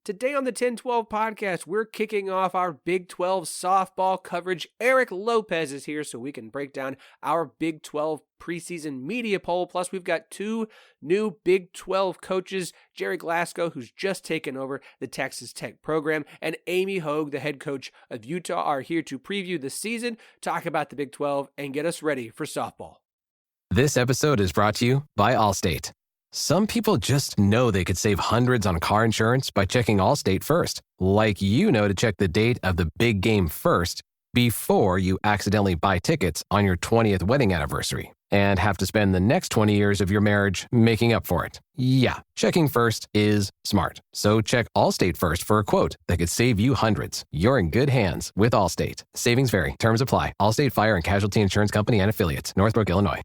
Today on the 10-12 podcast, we're kicking off our Big 12 softball coverage. Eric Lopez is here so we can break down our Big 12 preseason media poll. Plus, we've got two new Big 12 coaches, Gerry Glasco, who's just taken over the Texas Tech program, and Amy Hogue, the head coach of Utah, are here to preview the season, talk about the Big 12, and get us ready for softball. This episode is brought to you by Allstate. Some people just know they could save hundreds on car insurance by checking Allstate first. Like you know to check the date of the big game first before you accidentally buy tickets on your 20th wedding anniversary and have to spend the next 20 years of your marriage making up for it. Yeah, checking first is smart. So check Allstate first for a quote that could save you hundreds. You're in good hands with Allstate. Savings vary. Terms apply. Allstate Fire and Casualty Insurance Company and Affiliates. Northbrook, Illinois.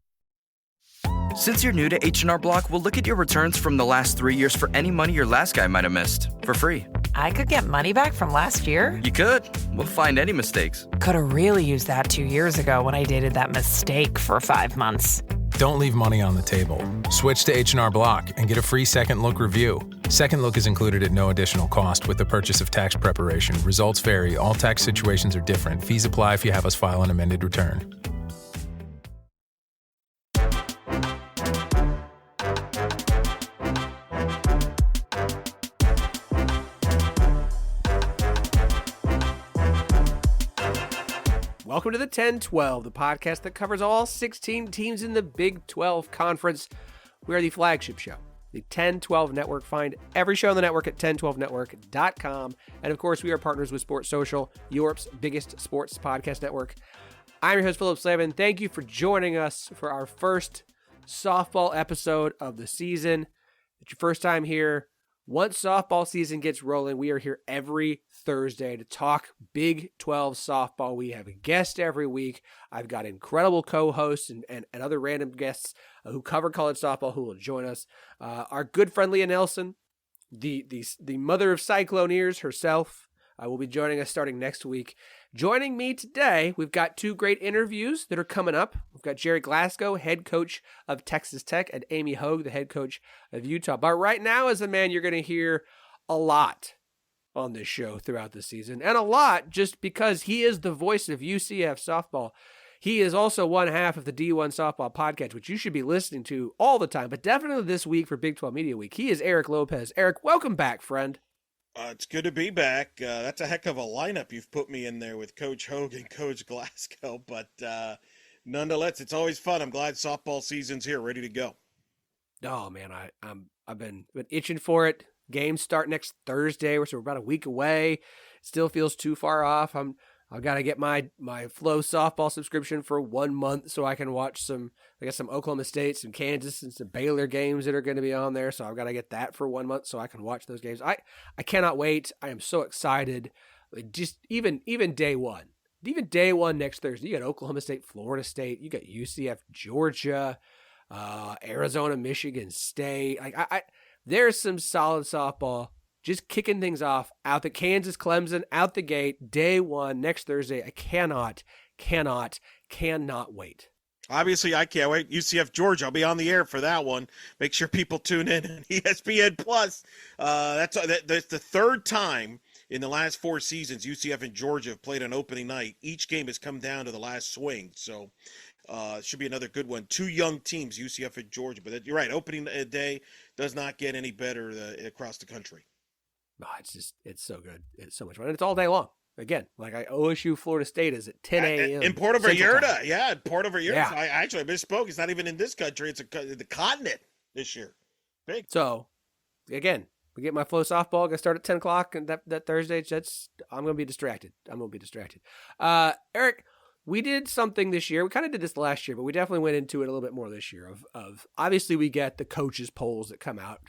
Since you're new to H&R Block, we'll look at your returns from the last 3 years for any money your last guy might have missed for free. I could get money back from last year? You could. We'll find any mistakes. Could have really used that 2 years ago when I dated that mistake for 5 months. Don't leave money on the table. Switch to H&R Block and get a free second look review. Second look is included at no additional cost with the purchase of tax preparation. Results vary. All tax situations are different. Fees apply if you have us file an amended return. Welcome to the 10-12, the podcast that covers all 16 teams in the Big 12 Conference. We are the flagship show, the 10-12 Network. Find every show on the network at 1012network.com. And of course, we are partners with Sports Social, Europe's biggest sports podcast network. I'm your host, Phillip Slavin. Thank you for joining us for our first softball episode of the season. If it's your first time here, once softball season gets rolling, we are here every Thursday to talk Big 12 softball. We have a guest every week. I've got incredible co-hosts and other random guests who cover college softball who will join us. Our good friend Leah Nelson, the mother of Cycloneers herself, will be joining us starting next week. Joining me today, we've got two great interviews that are coming up. We've got Gerry Glasco, head coach of Texas Tech, and Amy Hogue, the head coach of Utah. But right now is a man you're going to hear a lot on this show throughout the season, and a lot just because he is the voice of UCF softball. He is also one half of the D1 Softball Podcast, which you should be listening to all the time, but definitely this week for Big 12 Media Week. He is Eric Lopez. Eric, welcome back, friend. It's good to be back. That's a heck of a lineup you've put me in there with Coach Hogue and Coach Glasgow, but nonetheless, it's always fun. I'm glad softball season's here, ready to go. Oh man, I've been itching for it. Games start next Thursday, so we're about a week away. Still feels too far off. I've got to get my Flow softball subscription for 1 month so I can watch some Oklahoma State, some Kansas, and some Baylor games that are going to be on there. So I've got to get that for 1 month so I can watch those games. I cannot wait. I am so excited. Just even day one. Even day one next Thursday. You got Oklahoma State, Florida State. You got UCF, Georgia, Arizona, Michigan State. There's some solid softball. Just kicking things off out the Kansas, Clemson, out the gate, day one, next Thursday. I cannot wait. Obviously, I can't wait. UCF, Georgia, I'll be on the air for that one. Make sure people tune in on ESPN+. That's the third time in the last 4 seasons UCF and Georgia have played on opening night. Each game has come down to the last swing, so it should be another good one. 2 young teams, UCF and Georgia. But you're right, opening day does not get any better across the country. Oh, it's so good. It's so much fun. And it's all day long. Again, like OSU, Florida State is at 10 a.m. In Puerto Vallarta. Yeah, in Puerto Vallarta. Yeah. I misspoke. It's not even in this country. It's the continent this year. Big. So, again, we get my Flow softball. Going to start at 10 o'clock and that Thursday. I'm going to be distracted. Eric, we did something this year. We kind of did this last year, but we definitely went into it a little bit more this year. Of obviously, we get the coaches' polls that come out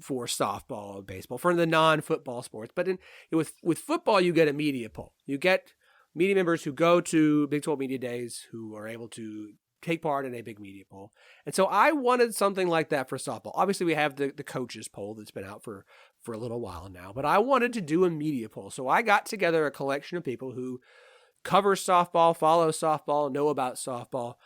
for softball, baseball, for the non-football sports. But with football, you get a media poll. You get media members who go to Big 12 Media Days who are able to take part in a big media poll. And so I wanted something like that for softball. Obviously, we have the coaches poll that's been out for a little while now, but I wanted to do a media poll. So I got together a collection of people who cover softball, follow softball, know about softball.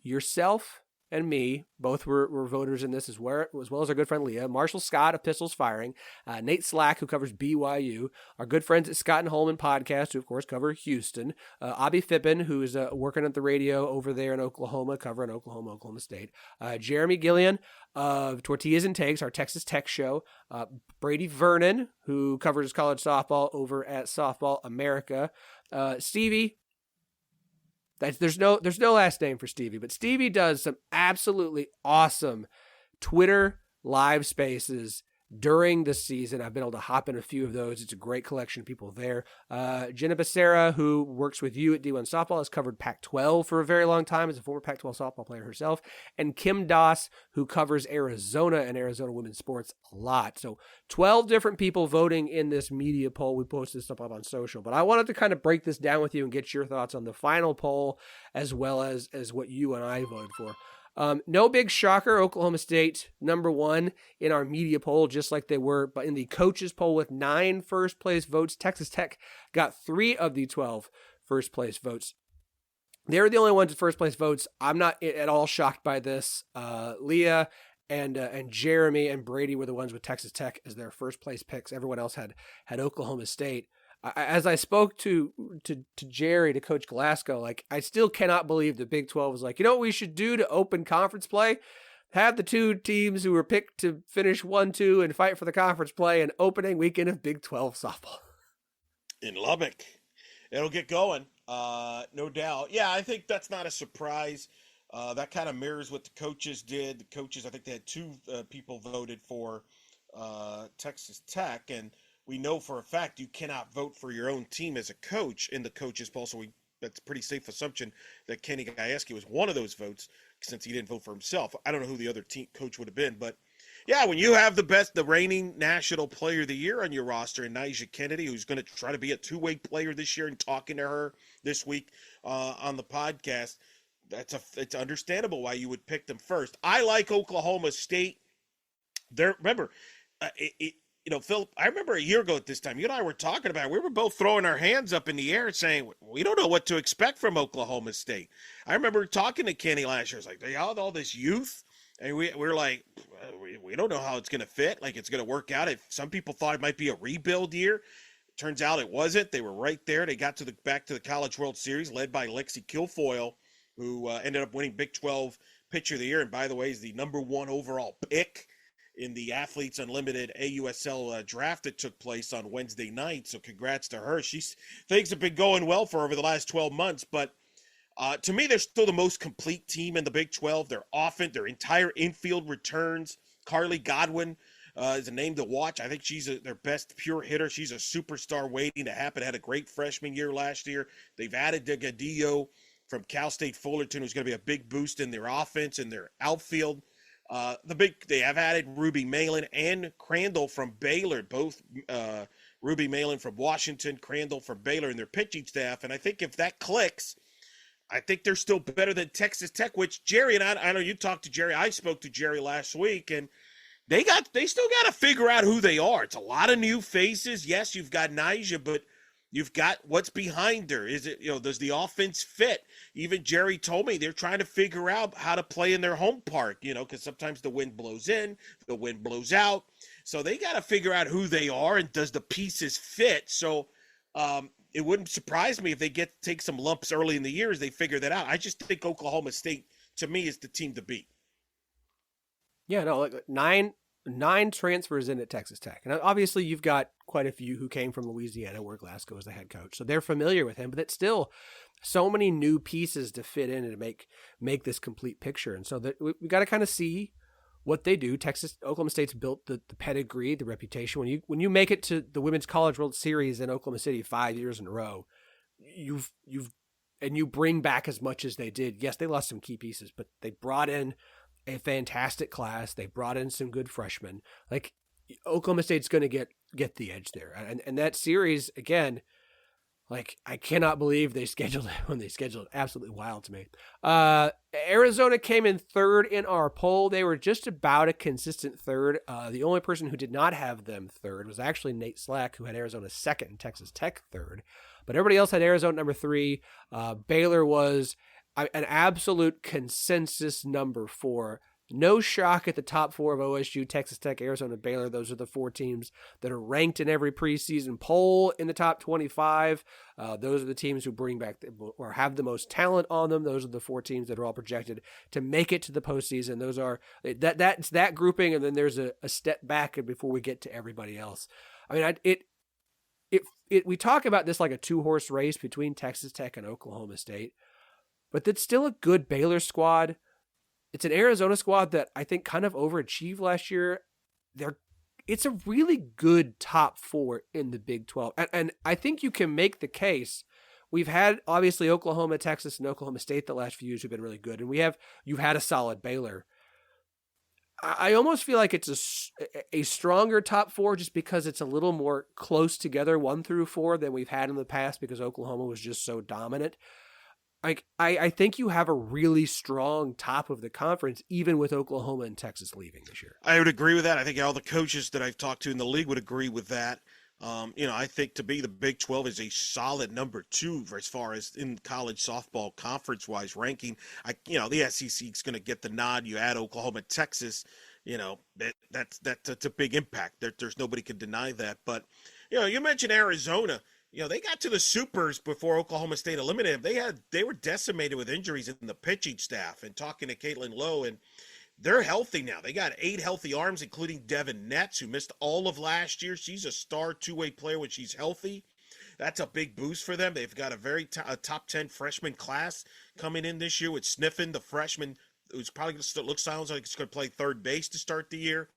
Yourself, and me both were voters in this as well as our good friend Leah. Marshall Scott of Pistols Firing, Nate Slack, who covers BYU, our good friends at Scott and Holman Podcast, who of course cover Houston, Abby Fippen, who is working at the radio over there in Oklahoma, covering Oklahoma State, Jeremy Gillian of Tortillas and Takes, our Texas Tech show, Brady Vernon, who covers college softball over at Softball America, Stevie. There's no last name for Stevie, but Stevie does some absolutely awesome Twitter live spaces during the season. I've been able to hop in a few of those. It's a great collection of people there. Jenna Becerra, who works with you at D1 Softball, has covered Pac-12 for a very long time as a former Pac-12 softball player herself. And Kim Doss, who covers Arizona and Arizona women's sports a lot. So 12 different people voting in this media poll. We posted stuff up on social, but I wanted to kind of break this down with you and get your thoughts on the final poll as well as what you and I voted for. No big shocker, Oklahoma State number one in our media poll, just like they were, but in the coaches poll with 9 first place votes, Texas Tech got 3 of the 12 first place votes. They're the only ones with first place votes. I'm not at all shocked by this. Leah and Jeremy and Brady were the ones with Texas Tech as their first place picks. Everyone else had Oklahoma State. As I spoke to Gerry, to Coach Glasco, like, I still cannot believe the Big 12 was like, you know what we should do to open conference play? Have the 2 teams who were picked to finish 1-2 and fight for the conference play an opening weekend of Big 12 softball. In Lubbock. It'll get going, no doubt. Yeah, I think that's not a surprise. That kind of mirrors what the coaches did. The coaches, I think they had 2 people voted for Texas Tech, and we know for a fact you cannot vote for your own team as a coach in the coaches poll, so that's a pretty safe assumption that Kenny Gajewski was one of those votes since he didn't vote for himself. I don't know who the other team coach would have been, but yeah, when you have the reigning national player of the year on your roster, and Nyjah Kennedy, who's going to try to be a two-way player this year, and talking to her this week on the podcast, it's understandable why you would pick them first. I like Oklahoma State. Remember, Phillip, I remember a year ago at this time, you and I were talking about it. We were both throwing our hands up in the air saying, we don't know what to expect from Oklahoma State. I remember talking to Kenny last year. It's like, they have all this youth, and we're like, we don't know how it's going to fit. Like, it's going to work out. Some people thought it might be a rebuild year. Turns out it wasn't. They were right there. They got back to the College World Series, led by Lexi Kilfoyle, who ended up winning Big 12 Pitcher of the Year, and by the way, is the number 1 overall pick in the Athletes Unlimited AUSL draft that took place on Wednesday night. So congrats to her. Things have been going well for her over the last 12 months. But to me, they're still the most complete team in the Big 12. Their offense, their entire infield returns. Carly Godwin is a name to watch. I think she's their best pure hitter. She's a superstar waiting to happen. Had a great freshman year last year. They've added Delgadillo from Cal State Fullerton, who's going to be a big boost in their offense and their outfield. They have added Ruby Malin and Crandall from Baylor, both Ruby Malin from Washington, Crandall from Baylor in their pitching staff. And I think if that clicks, I think they're still better than Texas Tech, which Gerry and I know you talked to Gerry. I spoke to Gerry last week, and they still got to figure out who they are. It's a lot of new faces. Yes, you've got Nyjah, but you've got what's behind her. Is it, does the offense fit? Even Gerry told me they're trying to figure out how to play in their home park, because sometimes the wind blows in, the wind blows out. So they got to figure out who they are and does the pieces fit. So it wouldn't surprise me if they take some lumps early in the year as they figure that out. I just think Oklahoma State, to me, is the team to beat. Yeah, no, like nine transfers in at Texas Tech. And obviously you've got quite a few who came from Louisiana, where Glasgow is the head coach. So they're familiar with him, but it's still so many new pieces to fit in and to make this complete picture. And so that we got to kind of see what they do. Oklahoma State's built the pedigree, the reputation. When you make it to the Women's College World Series in Oklahoma City 5 years in a row, you bring back as much as they did. Yes, they lost some key pieces, but they brought in a fantastic class. They brought in some good freshmen. Like, Oklahoma State's going to get the edge there. And that series, again, like, I cannot believe they scheduled it when they scheduled it. Absolutely wild to me. Arizona came in third in our poll. They were just about a consistent third. The only person who did not have them third was actually Nate Slack, who had Arizona second and Texas Tech third. But everybody else had Arizona number 3. Baylor was an absolute consensus number for no shock at the top 4 of OSU, Texas Tech, Arizona, Baylor. Those are the 4 teams that are ranked in every preseason poll in the top 25. Those are the teams who bring back or have the most talent on them. Those are the 4 teams that are all projected to make it to the postseason. Those are that's that grouping, and then there's a step back before we get to everybody else. I mean, we talk about this like a 2-horse race between Texas Tech and Oklahoma State, but that's still a good Baylor squad. It's an Arizona squad that I think kind of overachieved last year. It's a really good top 4 in the Big 12. And I think you can make the case. We've had, obviously, Oklahoma, Texas, and Oklahoma State the last few years have been really good. And you've had a solid Baylor. I almost feel like it's a stronger top 4 just because it's a little more close together, 1 through 4, than we've had in the past because Oklahoma was just so dominant. I think you have a really strong top of the conference, even with Oklahoma and Texas leaving this year. I would agree with that. I think all the coaches that I've talked to in the league would agree with that. I think to be the Big 12 is a solid number 2 as far as in college softball conference-wise ranking. The SEC is going to get the nod. You add Oklahoma, Texas, that's a big impact. There's nobody can deny that. But, you mentioned Arizona. They got to the Supers before Oklahoma State eliminated them. They were decimated with injuries in the pitching staff. And talking to Caitlin Lowe, and they're healthy now. They got 8 healthy arms, including Devin Netz, who missed all of last year. She's a star 2-way player when she's healthy. That's a big boost for them. They've got a top 10 freshman class coming in this year with Sniffen, the freshman, who's probably going to sounds like he's going to play third base to start the year.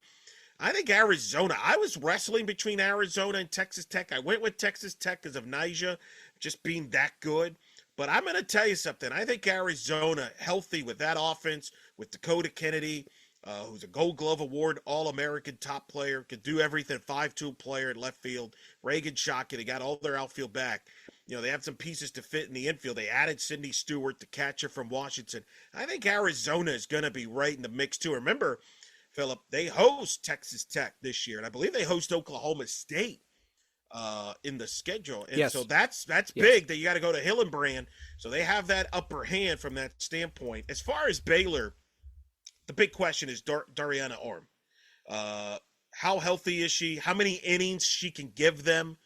I think Arizona, I was wrestling between Arizona and Texas Tech. I went with Texas Tech because of Nyjah just being that good. But I'm going to tell you something. I think Arizona, healthy with that offense, with Dakota Kennedy, who's a Gold Glove Award All-American top player, could do everything, 5'2" player at left field. Reagan Shockey, they got all their outfield back. They have some pieces to fit in the infield. They added Cindy Stewart, the catcher from Washington. I think Arizona is going to be right in the mix too. Remember, Phillip, they host Texas Tech this year, and I believe they host Oklahoma State in the schedule. And yes. So that's big that you got to go to Hillenbrand. So they have that upper hand from that standpoint. As far as Baylor, the big question is Dariana Orm. How healthy is she? How many innings she can give them?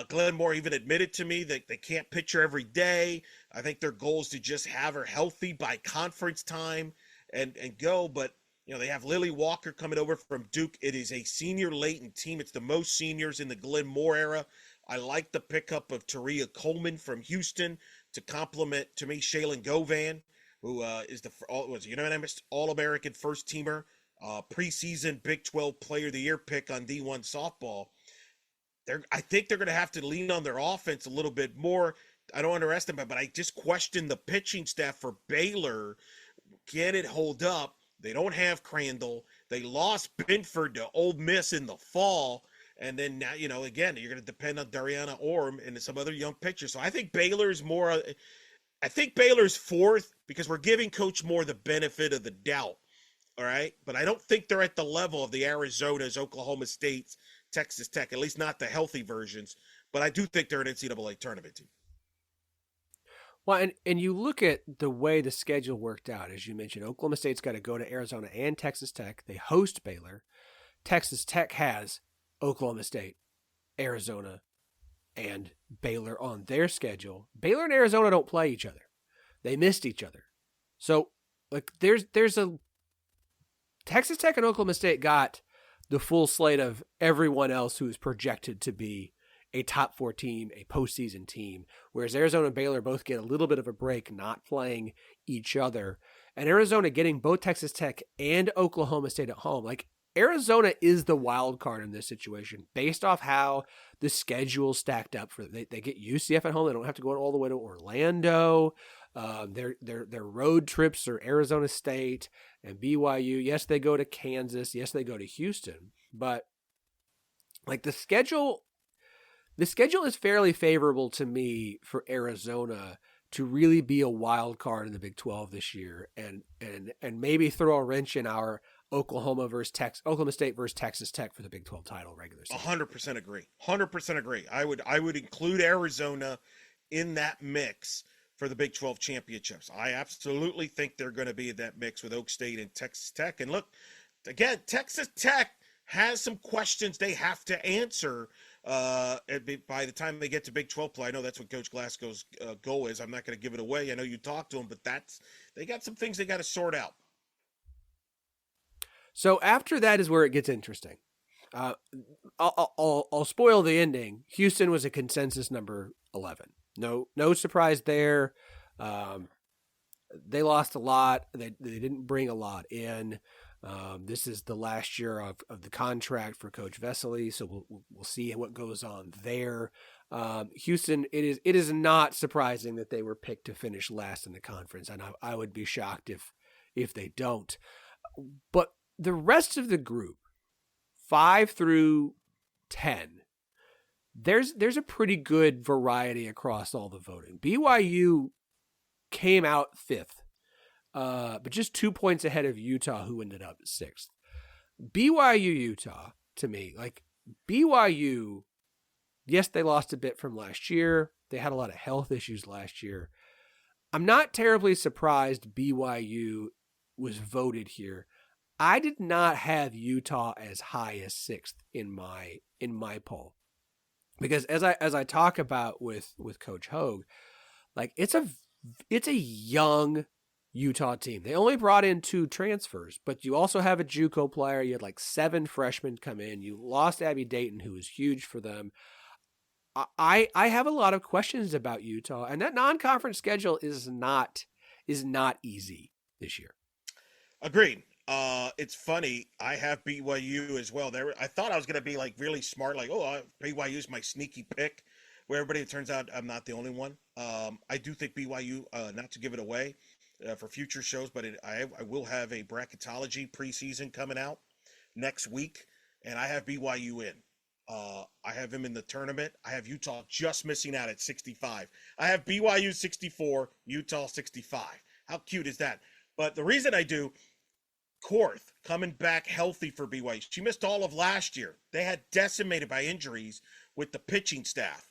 Glenn Moore even admitted to me that they can't pitch her every day. I think their goal is to just have her healthy by conference time and go. But they have Lily Walker coming over from Duke. It is a senior-laden team. It's the most seniors in the Glenn Moore era. I like the pickup of Taria Coleman from Houston to complement, to me, Shaylin Govan, who was a unanimous All-American first-teamer, preseason Big 12 Player of the Year pick on D1 softball. I think they're going to have to lean on their offense a little bit more. I don't underestimate, but I just question the pitching staff for Baylor. Can it hold up? They don't have Crandall. They lost Binford to Ole Miss in the fall. And then now, again, you're going to depend on Dariana Orm and some other young pitchers. So I think Baylor's fourth because we're giving Coach Moore the benefit of the doubt. All right. But I don't think they're at the level of the Arizonas, Oklahoma States, Texas Tech, at least not the healthy versions. But I do think they're an NCAA tournament team. Well, and you look at the way the schedule worked out, as you mentioned, Oklahoma State's got to go to Arizona and Texas Tech. They host Baylor. Texas Tech has Oklahoma State, Arizona, and Baylor on their schedule. Baylor and Arizona don't play each other. They missed each other. So, there's a Texas Tech and Oklahoma State got the full slate of everyone else who is projected to be a top 4 team, a postseason team, whereas Arizona and Baylor both get a little bit of a break not playing each other. And Arizona getting both Texas Tech and Oklahoma State at home. Arizona is the wild card in this situation based off how the schedule stacked up for them. They get UCF at home. They don't have to go all the way to Orlando. Their road trips are Arizona State and BYU. Yes, they go to Kansas. Yes, they go to Houston. But the schedule is fairly favorable to me for Arizona to really be a wild card in the Big 12 this year and maybe throw a wrench in our Oklahoma State versus Texas Tech for the Big 12 title regular season. 100% agree. 100% agree. I would include Arizona in that mix for the Big 12 championships. I absolutely think they're going to be in that mix with Oak State and Texas Tech. And look, again, Texas Tech has some questions they have to answer by the time they get to Big 12 play. I know that's what Coach Glasgow's goal is. I'm not going to give it away. I know you talked to him, but they got some things they got to sort out. So after that is where it gets interesting. I'll spoil the ending. Houston was a consensus number 11. No surprise there. They lost a lot. They didn't bring a lot in. This is the last year of the contract for Coach Vesely, so we'll see what goes on there. Houston, it is not surprising that they were picked to finish last in the conference, and I would be shocked if they don't. But the rest of the group, 5 through 10, there's a pretty good variety across all the voting. BYU came out 5th, but just 2 points ahead of Utah, who ended up 6th. BYU-Utah, to me, like BYU, yes, they lost a bit from last year. They had a lot of health issues last year. I'm not terribly surprised BYU was voted here. I did not have Utah as high as 6th in my poll, because as I talk about with Coach Hogue, like it's a young Utah team. They only brought in 2 transfers, but you also have a JUCO player. You had like 7 freshmen come in. You lost Abby Dayton, who was huge for them. I have a lot of questions about Utah, and that non-conference schedule is not easy this year. Agreed. It's funny. I have BYU as well. I thought I was going to be like really smart, like, BYU is my sneaky pick, where everybody, it turns out I'm not the only one. I do think BYU, not to give it away for future shows, but I will have a bracketology preseason coming out next week, and I have BYU in. I have him in the tournament. I have Utah just missing out at 65. I have BYU 64, Utah 65. How cute is that? But the reason I do, Korth coming back healthy for BYU. She missed all of last year. They had decimated by injuries with the pitching staff,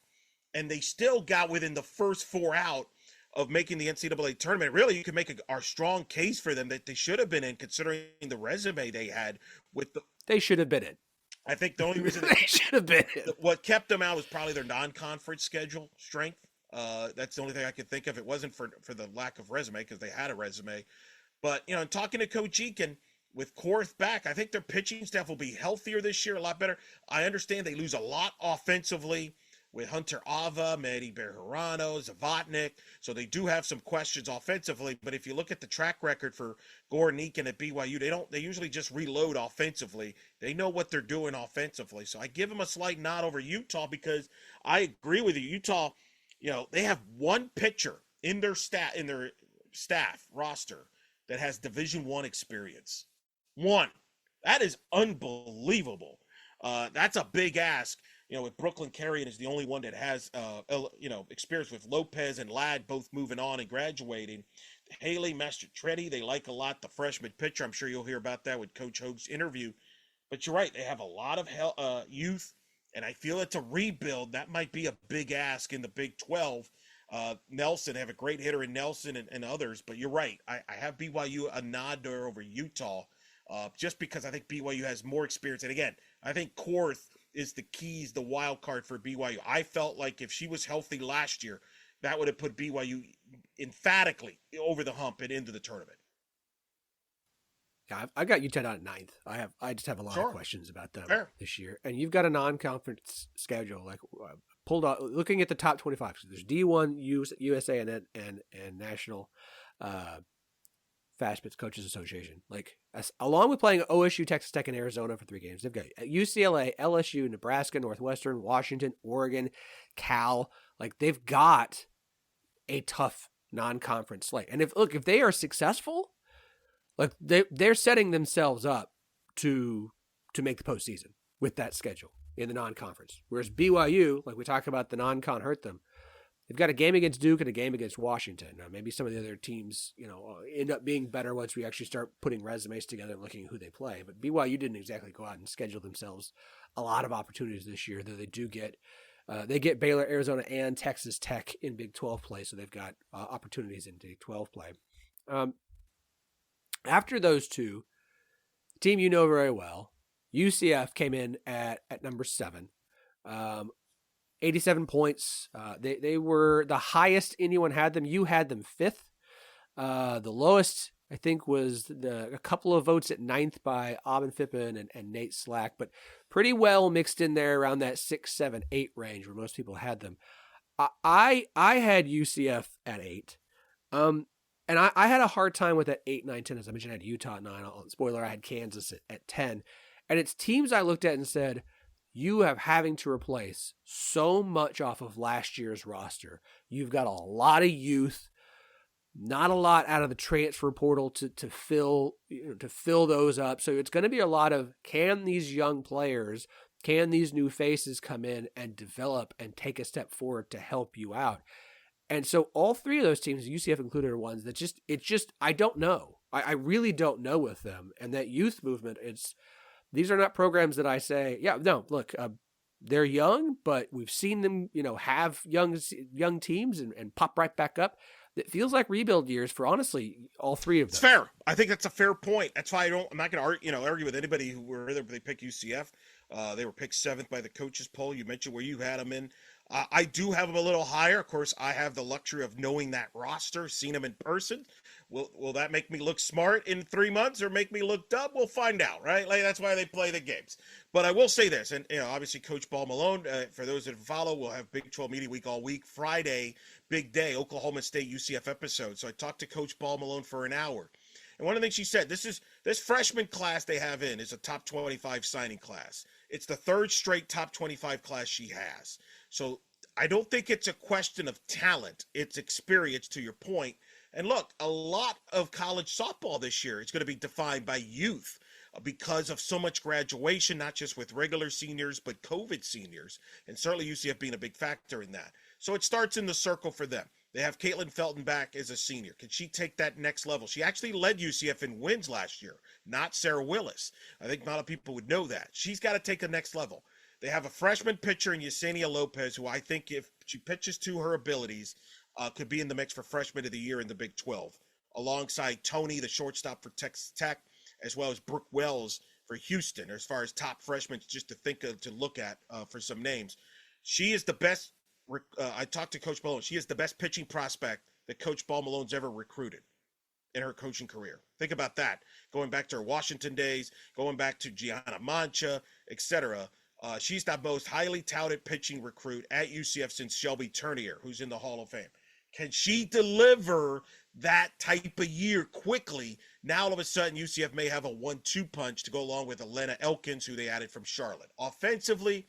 and they still got within the first 4 out of making the NCAA tournament. Really, you could make a strong case for them that they should have been in, considering the resume they had with the. They should have been in. I think the only reason they should have been in. What kept them out was probably their non-conference schedule strength. That's the only thing I could think of. It wasn't for the lack of resume, because they had a resume. But, talking to Coach Eakin, with Korth back, I think their pitching staff will be healthier this year, a lot better. I understand they lose a lot offensively with Hunter Ava, Mehdi Bejarano, Zavatnik. So they do have some questions offensively. But if you look at the track record for Gordon Eakin at BYU, they usually just reload offensively. They know what they're doing offensively. So I give them a slight nod over Utah, because I agree with you. Utah, they have one pitcher in their staff roster that has Division I experience. One. That is unbelievable. That's a big ask. With Brooklyn Carrion is the only one that has, experience, with Lopez and Ladd both moving on and graduating. Haley Mastrotretti, they like a lot, the freshman pitcher. I'm sure you'll hear about that with Coach Hogue's interview. But you're right, they have a lot of youth, and I feel it's a rebuild. That might be a big ask in the Big 12. Nelson, have a great hitter in Nelson and others. But you're right, I have BYU a nod there over Utah, just because I think BYU has more experience. And again, I think Korth is the wild card for BYU. I felt like if she was healthy last year, that would have put BYU emphatically over the hump and into the tournament. Yeah, I got Utah at 9th. I just have a lot of questions about them this year. And you've got a non-conference schedule, like pulled out, looking at the top 25. So there's D1, USA, and National Fast Pitch Coaches Association. Like, along with playing OSU, Texas Tech, and Arizona for 3 games, they've got UCLA, LSU, Nebraska, Northwestern, Washington, Oregon, Cal. Like, they've got a tough non-conference slate. And if they are successful, like they're setting themselves up to make the postseason with that schedule in the non-conference. Whereas BYU, like we talked about, the non-con hurt them. They've got a game against Duke and a game against Washington. Now, maybe some of the other teams, end up being better once we actually start putting resumes together and looking at who they play. But BYU didn't exactly go out and schedule themselves a lot of opportunities this year, though they do get They get Baylor, Arizona, and Texas Tech in Big 12 play, so they've got opportunities in Big 12 play. After those two, the team you know very well, UCF came in at number 7. 87 points. They were the highest anyone had them. You had them 5th. The lowest, I think, was a couple of votes at 9th by Aubin Phippen and Nate Slack, but pretty well mixed in there around that 6, 7, 8 range where most people had them. I had UCF at 8. And I had a hard time with that 8, 9, 10. As I mentioned, I had Utah at 9. Spoiler, I had Kansas at 10. And it's teams I looked at and said, you have having to replace so much off of last year's roster. You've got a lot of youth, not a lot out of the transfer portal to fill those up. So it's going to be a lot of, can these young players, can these new faces come in and develop and take a step forward to help you out? And so all 3 of those teams, UCF included, are ones that I don't know. I really don't know with them. And that youth movement, these are not programs that I say, yeah, no, look, they're young, but we've seen them, have young teams and pop right back up. It feels like rebuild years for, honestly, all 3 of them. It's fair. I think that's a fair point. That's why I'm not going to argue with anybody who were there, but they pick UCF. They were picked 7th by the coaches poll. You mentioned where you had them in. I do have them a little higher. Of course, I have the luxury of knowing that roster, seeing them in person. Will that make me look smart in 3 months or make me look dumb? We'll find out, right? Like, that's why they play the games. But I will say this, and obviously Coach Ball Malone, for those that follow, we'll have Big 12 Media Week all week. Friday, big day, Oklahoma State UCF episode. So I talked to Coach Ball Malone for an hour. And one of the things she said, this freshman class they have in is a top 25 signing class. It's the 3rd straight top 25 class she has. So I don't think it's a question of talent. It's experience, to your point. And look, a lot of college softball this year is going to be defined by youth because of so much graduation, not just with regular seniors, but COVID seniors. And certainly UCF being a big factor in that. So it starts in the circle for them. They have Caitlin Felton back as a senior. Can she take that next level? She actually led UCF in wins last year, not Sarah Willis. I think a lot of people would know that. She's got to take the next level. They have a freshman pitcher in Yesenia Lopez, who I think if she pitches to her abilities, could be in the mix for freshman of the year in the Big 12, alongside Tony, the shortstop for Texas Tech, as well as Brooke Wells for Houston, as far as top freshmen just to think of, to look at for some names. She is the best. I talked to Coach Malone. She is the best pitching prospect that Coach Ball Malone's ever recruited in her coaching career. Think about that. Going back to her Washington days, going back to Gianna Mancha, etc. She's the most highly touted pitching recruit at UCF since Shelby Turnier, who's in the Hall of Fame. Can she deliver that type of year quickly? Now, all of a sudden, UCF may have a 1-2 punch to go along with Elena Elkins, who they added from Charlotte. Offensively,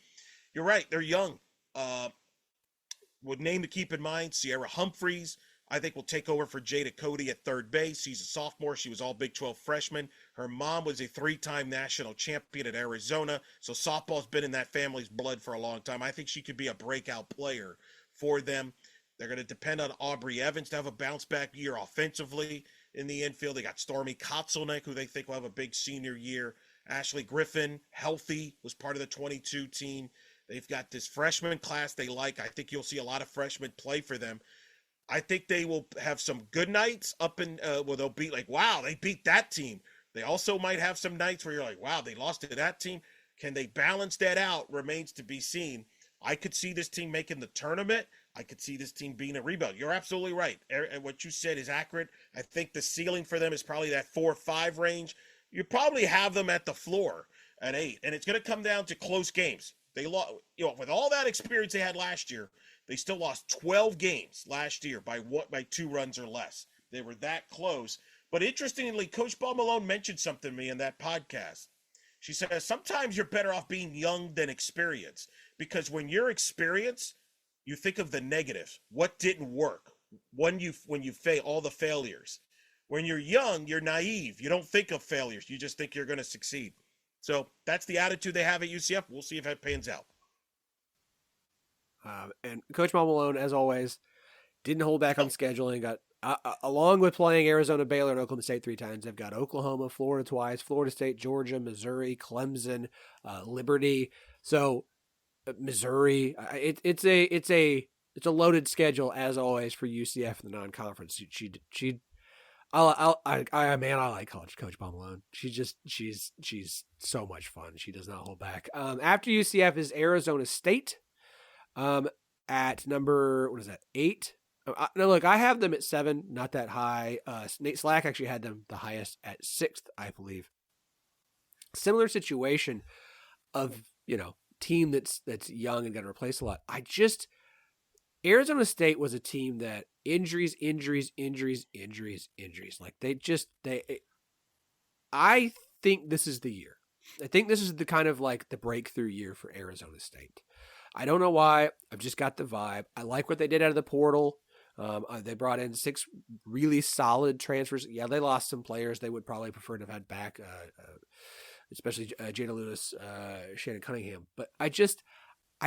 you're right. They're young. Would name to keep in mind, Sierra Humphreys, I think will take over for Jada Cody at third base. She's a sophomore. She was all Big 12 freshman. Her mom was a 3-time national champion at Arizona. So softball's been in that family's blood for a long time. I think she could be a breakout player for them. They're going to depend on Aubrey Evans to have a bounce-back year offensively in the infield. They got Stormy Kotzelnick, who they think will have a big senior year. Ashley Griffin, healthy, was part of the 22 team. They've got this freshman class they like. I think you'll see a lot of freshmen play for them. I think they will have some good nights up in where they'll be like, wow, they beat that team. They also might have some nights where you're like, wow, they lost to that team. Can they balance that out? Remains to be seen. I could see this team making the tournament. I could see this team being a rebound. You're absolutely right. What you said is accurate. I think the ceiling for them is probably that 4 or 5 range. You probably have them at the floor at 8, and it's going to come down to close games. They lost, with all that experience they had last year, they still lost 12 games last year by 2 runs or less. They were that close. But interestingly, Coach Ball Malone mentioned something to me in that podcast. She says, sometimes you're better off being young than experienced, because when you're experienced, you think of the negatives. What didn't work? When you fail, all the failures. When you're young, you're naive. You don't think of failures. You just think you're going to succeed. So that's the attitude they have at UCF. We'll see if that pans out. And Coach Malone, as always, didn't hold back on scheduling. Got along with playing Arizona, Baylor, and Oklahoma State 3 times, they've got Oklahoma, Florida twice, Florida State, Georgia, Missouri, Clemson, Liberty. So Missouri. It's a loaded schedule as always for UCF in the non-conference. I like Coach Pomalone. She's so much fun. She does not hold back. After UCF is Arizona State, at number, 8? No, look, I have them at 7, not that high. Nate Slack actually had them the highest at 6th, I believe. Similar situation of, team that's young and going to replace a lot. Arizona State was a team that injuries. Like I think this is the year. I think this is the kind of like the breakthrough year for Arizona State. I don't know why. I've just got the vibe. I like what they did out of the portal. They brought in 6 really solid transfers. Yeah, they lost some players they would probably prefer to have had back, especially Jada Lewis, Shannon Cunningham. But I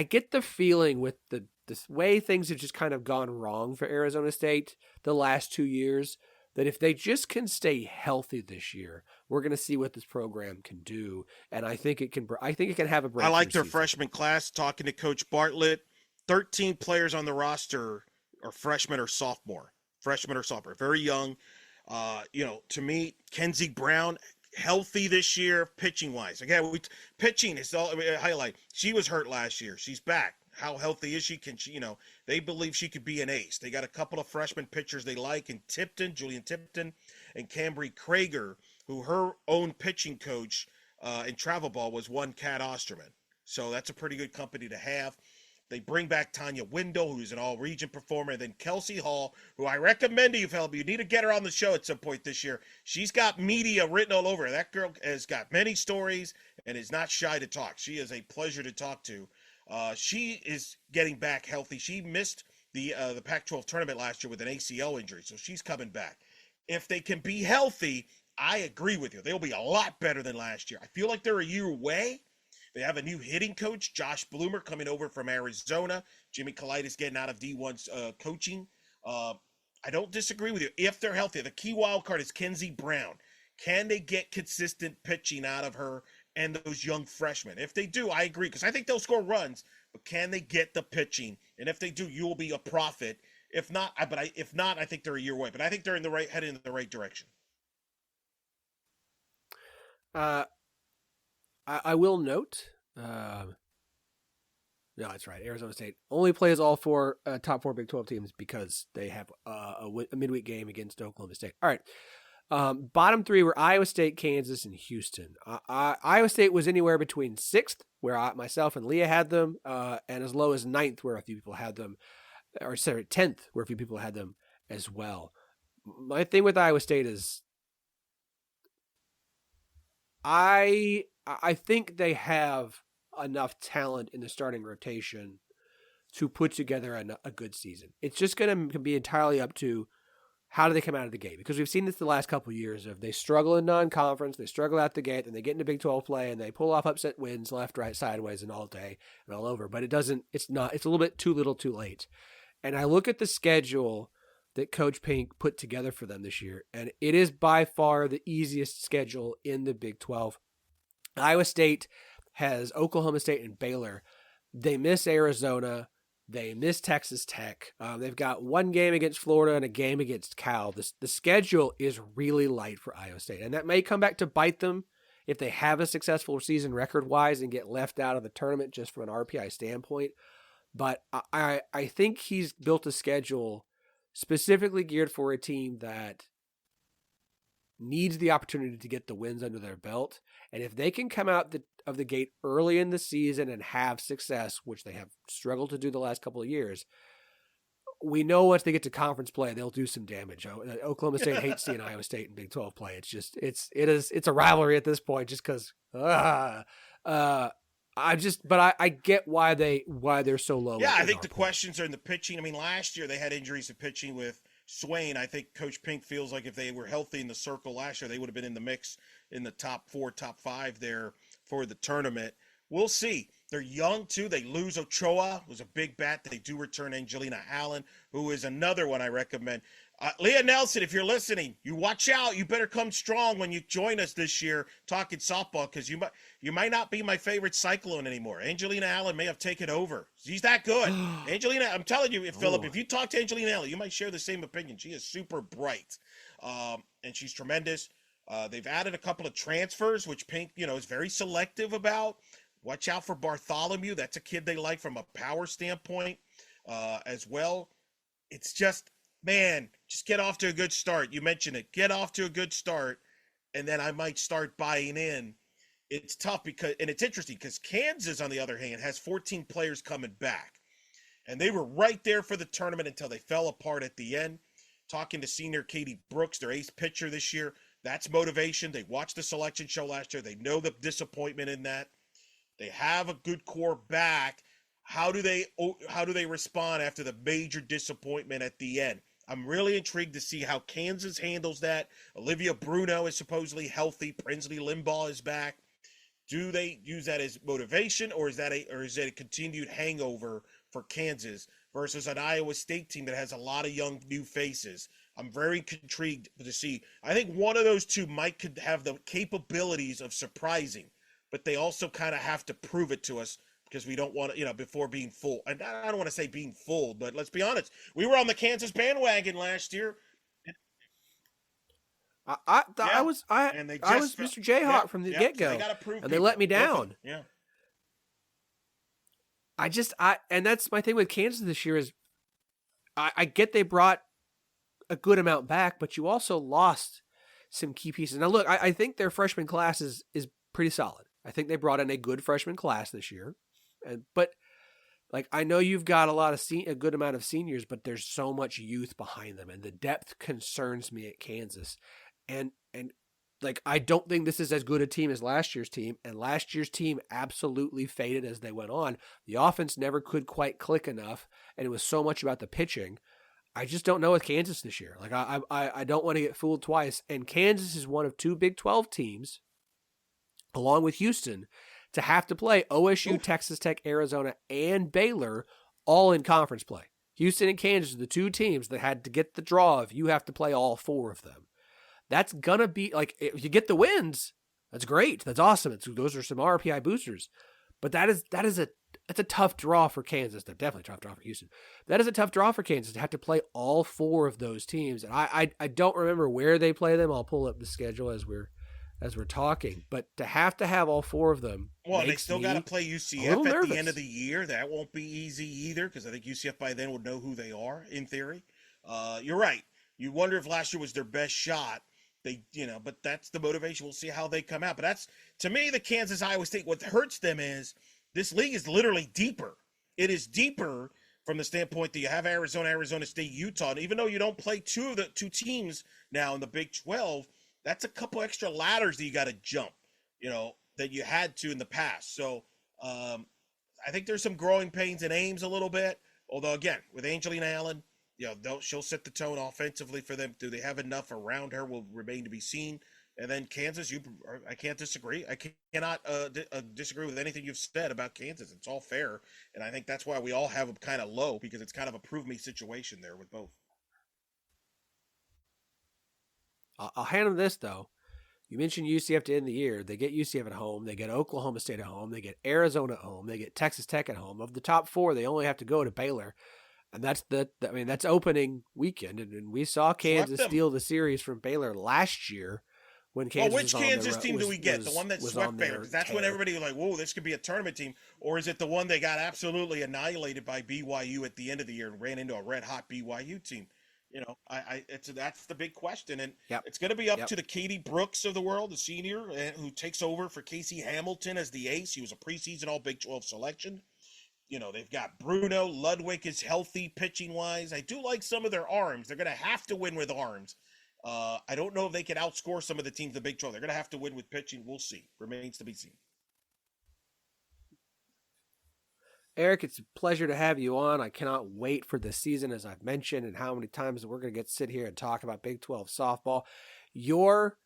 get the feeling with the way things have just kind of gone wrong for Arizona State the last 2 years, that if they just can stay healthy this year, we're going to see what this program can do. And I think it can have a breakthrough I like their season. freshman class. Talking to Coach Bartlett, 13 players on the roster are freshmen or sophomore. Very young. To me, Kenzie Brown, healthy this year, pitching wise. Again, pitching is all highlight. She was hurt last year. She's back. How healthy is she? Can she, they believe she could be an ace. They got a couple of freshman pitchers they like in Julian Tipton, and Cambry Krager, who her own pitching coach in travel ball was one Cat Osterman. So that's a pretty good company to have. They bring back Tanya Windle, who's an all-region performer, and then Kelsey Hall, who I recommend to you, Phillip. You need to get her on the show at some point this year. She's got media written all over her. That girl has got many stories and is not shy to talk. She is a pleasure to talk to. She is getting back healthy. She missed the Pac-12 tournament last year with an ACL injury, so she's coming back. If they can be healthy, I agree with you. They'll be a lot better than last year. I feel like they're a year away. They have a new hitting coach, Josh Bloomer, coming over from Arizona. Jimmy Kalitis getting out of D1's coaching. I don't disagree with you. If they're healthy, the key wild card is Kenzie Brown. Can they get consistent pitching out of her and those young freshmen? If they do, I agree, because I think they'll score runs, but can they get the pitching? And if they do, you'll be a prophet. If not, I think they're a year away. But I think they're heading in the right direction. I will note, no, that's right. Arizona State only plays all 4 top 4 Big 12 teams because they have a midweek game against Oklahoma State. All right. Bottom 3 were Iowa State, Kansas, and Houston. Iowa State was anywhere between 6th, where myself and Leah had them, and as low as 9th, where a few people had them, or 10th, where a few people had them as well. My thing with Iowa State is I think they have enough talent in the starting rotation to put together a good season. It's just going to be entirely up to how do they come out of the gate, because we've seen this the last couple of years of they struggle in non-conference, they struggle out the gate, then they get into Big 12 play and they pull off upset wins left, right, sideways, and all day and all over. But it's a little bit too little too late. And I look at the schedule that Coach Pink put together for them this year, and it is by far the easiest schedule in the Big 12. Iowa State has Oklahoma State and Baylor. They miss Arizona. They miss Texas Tech. They've got one game against Florida and a game against Cal. The schedule is really light for Iowa State, and that may come back to bite them if they have a successful season record-wise and get left out of the tournament just from an RPI standpoint. But I think he's built a schedule specifically geared for a team that needs the opportunity to get the wins under their belt. And if they can come out of the gate early in the season and have success, which they have struggled to do the last couple of years, we know once they get to conference play, they'll do some damage. Oklahoma State hates seeing Iowa State in Big 12 play. It's a rivalry at this point just because I get why they're so low. Yeah, I think the questions are in the pitching. I mean, last year they had injuries to pitching with Swain. I think Coach Pink feels like if they were healthy in the circle last year, they would have been in the mix in the top 4, top 5 there for the tournament. We'll see. They're young, too. They lose Ochoa, who's a big bat. They do return Angelina Allen, who is another one I recommend. Leah Nelson, if you're listening, you watch out. You better come strong when you join us this year talking softball, because you might not be my favorite Cyclone anymore. Angelina Allen may have taken over. She's that good. Angelina, I'm telling you, Phillip, if you talk to Angelina Allen, you might share the same opinion. She is super bright, and she's tremendous. They've added a couple of transfers, which Pink, is very selective about. Watch out for Bartholomew. That's a kid they like from a power standpoint as well. It's just, man, just get off to a good start. You mentioned it. Get off to a good start, and then I might start buying in. It's tough and it's interesting because Kansas, on the other hand, has 14 players coming back. And they were right there for the tournament until they fell apart at the end. Talking to senior Katie Brooks, their ace pitcher this year, that's motivation. They watched the selection show last year. They know the disappointment in that. They have a good core back. How do they respond after the major disappointment at the end? I'm really intrigued to see how Kansas handles that. Olivia Bruno is supposedly healthy. Prinsley Limbaugh is back. Do they use that as motivation, or is that a continued hangover for Kansas versus an Iowa State team that has a lot of young new faces? I'm very intrigued to see. I think one of those two could have the capabilities of surprising, but they also kind of have to prove it to us, because we don't want to, before being fooled. And I don't want to say being fooled, but let's be honest. We were on the Kansas bandwagon last year. I was Mr. Jayhawk from the get-go, and they let me down. Yeah. And that's my thing with Kansas this year is I get they brought a good amount back, but you also lost some key pieces. Now, look, I think their freshman class is pretty solid. I think they brought in a good freshman class this year. But I know you've got a good amount of seniors, but there's so much youth behind them, and the depth concerns me at Kansas. And I don't think this is as good a team as last year's team, and last year's team absolutely faded as they went on. The offense never could quite click enough, and it was so much about the pitching. I just don't know with Kansas this year. I don't want to get fooled twice, and Kansas is one of two Big 12 teams, along with Houston, to have to play OSU, Texas Tech, Arizona, and Baylor all in conference play. Houston and Kansas are the two teams that had to get the draw if you have to play all four of them. That's going to be, if you get the wins, that's great. That's awesome. Those are some RPI boosters. But that's a tough draw for Kansas. They're definitely a tough draw for Houston. That is a tough draw for Kansas to have to play all four of those teams. And I don't remember where they play them. I'll pull up the schedule as we're talking, but to have all four of them. Well, they still got to play UCF at the end of the year. That won't be easy either, because I think UCF by then would know who they are in theory. You're right. You wonder if last year was their best shot. But that's the motivation. We'll see how they come out. But that's, to me, the Kansas Iowa State. What hurts them is this league is literally deeper. It is deeper from the standpoint that you have Arizona State, Utah. And even though you don't play two teams now in the Big 12, that's a couple extra ladders that you got to jump, that you had to in the past. So I think there's some growing pains in Ames a little bit. Although, again, with Angelina Allen, she'll set the tone offensively for them. Do they have enough around her will remain to be seen. And then Kansas, I can't disagree. I cannot disagree with anything you've said about Kansas. It's all fair. And I think that's why we all have them kind of low, because it's kind of a prove me situation there with both. I'll hand them this, though. You mentioned UCF to end the year. They get UCF at home. They get Oklahoma State at home. They get Arizona at home. They get Texas Tech at home. Of the top four, they only have to go to Baylor. And that's opening weekend. And we saw Kansas steal the series from Baylor last year when Kansas which Kansas team do we get? The one that swept Baylor? Because that's when everybody was like, whoa, this could be a tournament team. Or is it the one that got absolutely annihilated by BYU at the end of the year and ran into a red-hot BYU team? That's the big question, and it's going to be up to the Katie Brooks of the world, the senior, who takes over for Casey Hamilton as the ace. He was a preseason All Big 12 selection. They've got Bruno. Ludwig is healthy pitching-wise. I do like some of their arms. They're going to have to win with arms. I don't know if they can outscore some of the teams in the Big 12. They're going to have to win with pitching. We'll see. Remains to be seen. Eric, it's a pleasure to have you on. I cannot wait for the season, as I've mentioned, and how many times we're going to sit here and talk about Big 12 softball. Your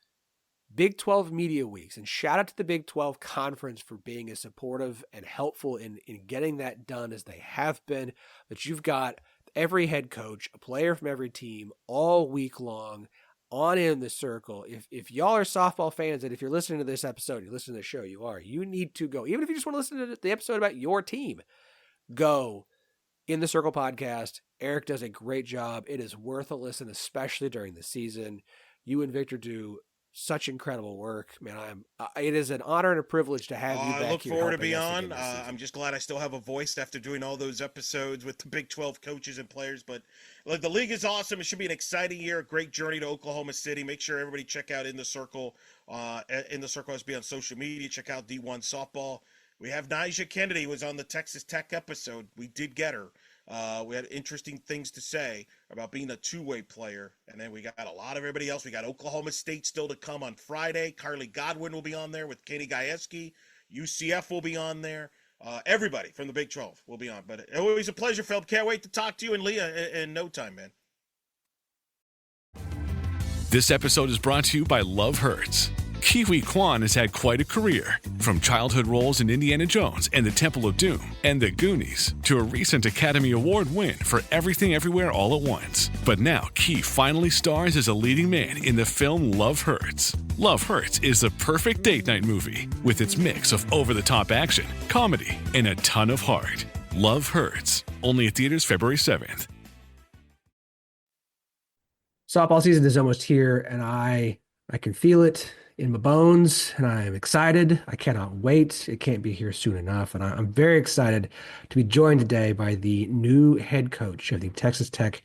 Big 12 Media Weeks, and shout out to the Big 12 Conference for being as supportive and helpful in getting that done as they have been. But you've got every head coach, a player from every team all week long on In the Circle. If y'all are softball fans, and if you're listening to this episode, you listen to the show, you need to go. Even if you just want to listen to the episode about your team, go In the Circle podcast. Eric does a great job. It is worth a listen, especially during the season. You and Victor do such incredible work, man. It is an honor and a privilege to have you back here. I look forward to be on. I'm just glad I still have a voice after doing all those episodes with the Big 12 coaches and players. But look, the league is awesome. It should be an exciting year, a great journey to Oklahoma City. Make sure everybody check out In the Circle. In the Circle SB on social media. Check out D1 Softball. We have Nyjah Kennedy was on the Texas Tech episode. We did get her. We had interesting things to say about being a two-way player. And then we got a lot of everybody else. We got Oklahoma State still to come on Friday. Carly Godwin will be on there with Katie Gajewski. UCF will be on there. Everybody from the Big 12 will be on. But always a pleasure, Phillip. Can't wait to talk to you and Leah in no time, man. This episode is brought to you by Love Hurts. Kiwi Kwan has had quite a career, from childhood roles in Indiana Jones and the Temple of Doom and The Goonies to a recent Academy Award win for Everything Everywhere All at Once. But now Ki finally stars as a leading man in the film Love Hurts. Love Hurts is the perfect date night movie with its mix of over-the-top action, comedy, and a ton of heart. Love Hurts, only at theaters February 7th. Softball season is almost here, and I can feel it in my bones, and I am excited. I cannot wait. It can't be here soon enough, and I'm very excited to be joined today by the new head coach of the Texas Tech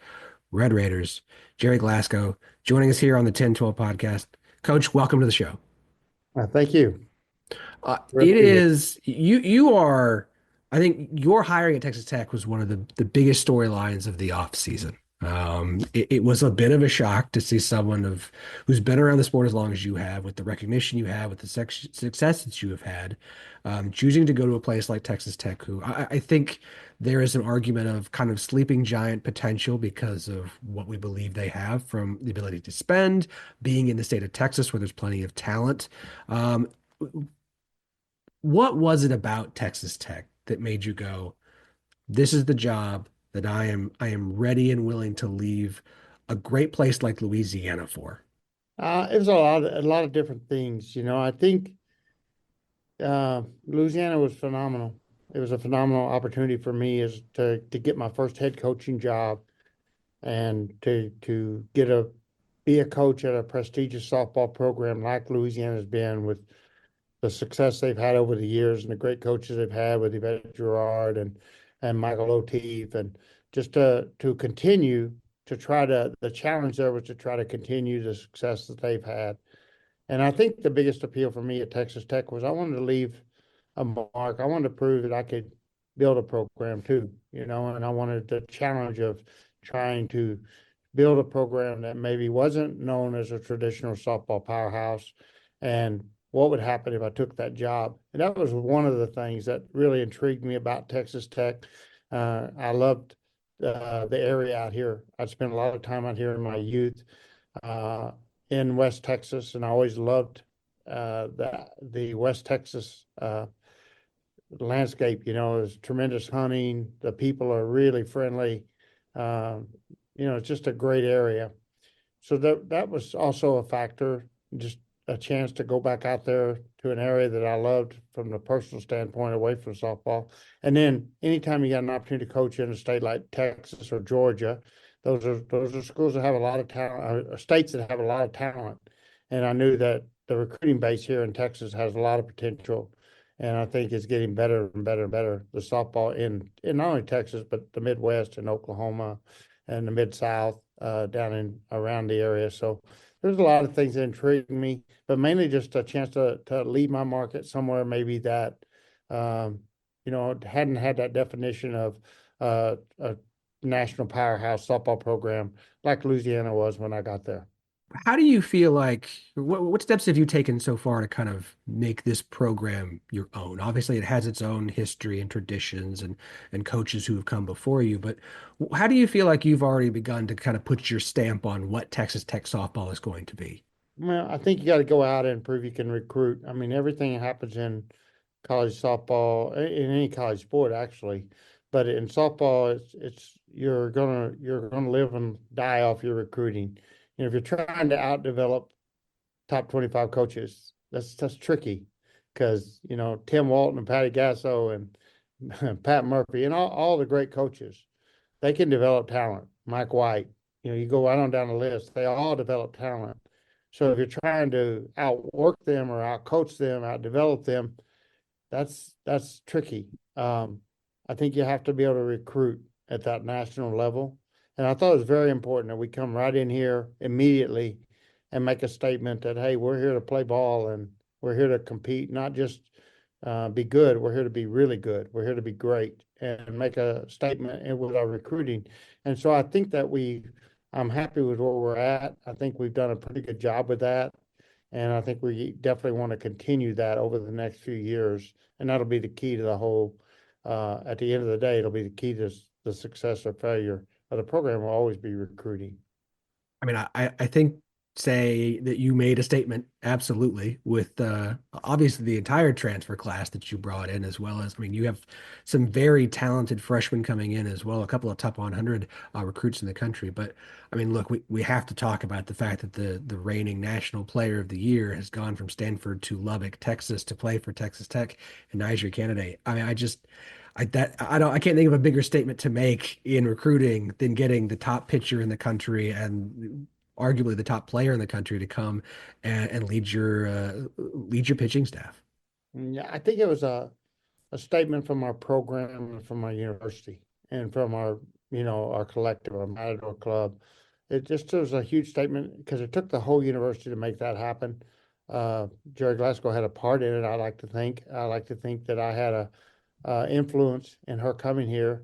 Red Raiders, Gerry Glasco, joining us here on the 10-12 podcast. Coach, welcome to the show. Thank you. It is you are. I think your hiring at Texas Tech was one of the biggest storylines of the offseason. It was a bit of a shock to see someone who's been around the sport as long as you have, with the recognition you have, with the success that you have had, choosing to go to a place like Texas Tech, who I think there is an argument of kind of sleeping giant potential because of what we believe they have, from the ability to spend, being in the state of Texas where there's plenty of talent. What was it about Texas Tech that made you go, this is the job that I am ready and willing to leave a great place like Louisiana for? It was a lot of different things. I think Louisiana was phenomenal. It was a phenomenal opportunity for me to get my first head coaching job and to be a coach at a prestigious softball program like Louisiana's been, with the success they've had over the years and the great coaches they've had with Yvette Girard and Michael O'Teague, and just to continue to the challenge there was to try to continue the success that they've had. And I think the biggest appeal for me at Texas Tech was I wanted to leave a mark. I wanted to prove that I could build a program too, and I wanted the challenge of trying to build a program that maybe wasn't known as a traditional softball powerhouse, and what would happen if I took that job. And that was one of the things that really intrigued me about Texas Tech. I loved the area out here. I spent a lot of time out here in my youth in West Texas, and I always loved the West Texas landscape. There's tremendous hunting. The people are really friendly. It's just a great area. So that was also a factor, just a chance to go back out there to an area that I loved from the personal standpoint, away from softball. And then anytime you got an opportunity to coach in a state like Texas or Georgia, those are schools that have a lot of talent, states that have a lot of talent. And I knew that the recruiting base here in Texas has a lot of potential, and I think it's getting better and better and better. The softball in not only Texas, but the Midwest and Oklahoma and the Mid-South down in around the area. So there's a lot of things that intrigue me, but mainly just a chance to leave my market somewhere maybe that, hadn't had that definition of a national powerhouse softball program like Louisiana was when I got there. How do you feel like, what steps have you taken so far to kind of make this program your own? Obviously, it has its own history and traditions and coaches who have come before you, but how do you feel like you've already begun to kind of put your stamp on what Texas Tech softball is going to be? Well, I think you got to go out and prove you can recruit. I mean, everything that happens in college softball, in any college sport actually, But in softball, it's you're gonna live and die off your recruiting. If you're trying to outdevelop top 25 coaches, that's tricky because Tim Walton and Patty Gasso and Pat Murphy and all the great coaches, they can develop talent. Mike White, you go right on down the list, they all develop talent. So if you're trying to outwork them or outcoach them, outdevelop them, that's tricky. I think you have to be able to recruit at that national level. And I thought it was very important that we come right in here immediately and make a statement that, hey, we're here to play ball and we're here to compete, not just be good. We're here to be really good. We're here to be great and make a statement with our recruiting. And so I think that I'm happy with where we're at. I think we've done a pretty good job with that. And I think we definitely want to continue that over the next few years. And that'll be the key to the whole, at the end of the day, it'll be the key to the success or failure of the program will always be recruiting. I mean, I think say that you made a statement absolutely with obviously the entire transfer class that you brought in, as well as, I mean, you have some very talented freshmen coming in as well, a couple of top 100 recruits in the country. But I mean, look, we have to talk about the fact that the reigning national player of the year has gone from Stanford to Lubbock, Texas to play for Texas Tech, and Niger candidate. I mean, I can't think of a bigger statement to make in recruiting than getting the top pitcher in the country and arguably the top player in the country to come and lead your pitching staff. Yeah, I think it was a statement from our program and from our university and from our collective, our Matador Club. It just was a huge statement because it took the whole university to make that happen. Gerry Glasco had a part in it. I like to think. That I had a influence in her coming here,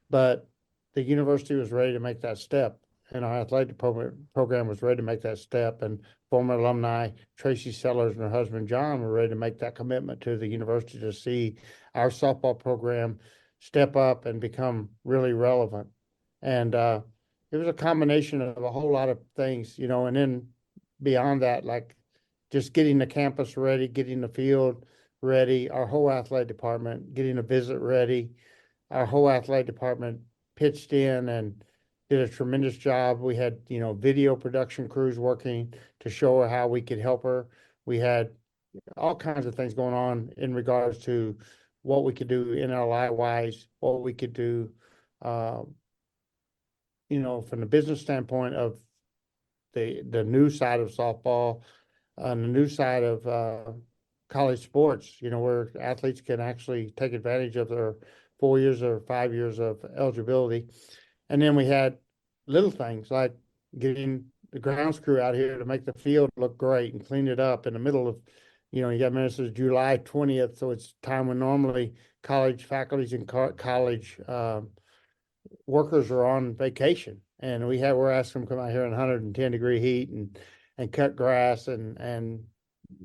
but the university was ready to make that step, and our athletic program was ready to make that step. And former alumni Tracy Sellers and her husband John were ready to make that commitment to the university to see our softball program step up and become really relevant. And it was a combination of a whole lot of things, and then beyond that, like just getting the campus ready, getting the field ready, our whole athletic department getting a visit ready. Our whole athletic department pitched in and did a tremendous job. We had, video production crews working to show her how we could help her. We had all kinds of things going on in regards to what we could do NLI wise, what we could do, from the business standpoint of the new side of softball, on the new side of college sports, where athletes can actually take advantage of their 4 years or 5 years of eligibility. And then we had little things like getting the grounds crew out here to make the field look great and clean it up in the middle of, you got minutes of July 20th. So it's time when normally college faculties and college workers are on vacation. And we're asking them to come out here in 110-degree heat and cut grass and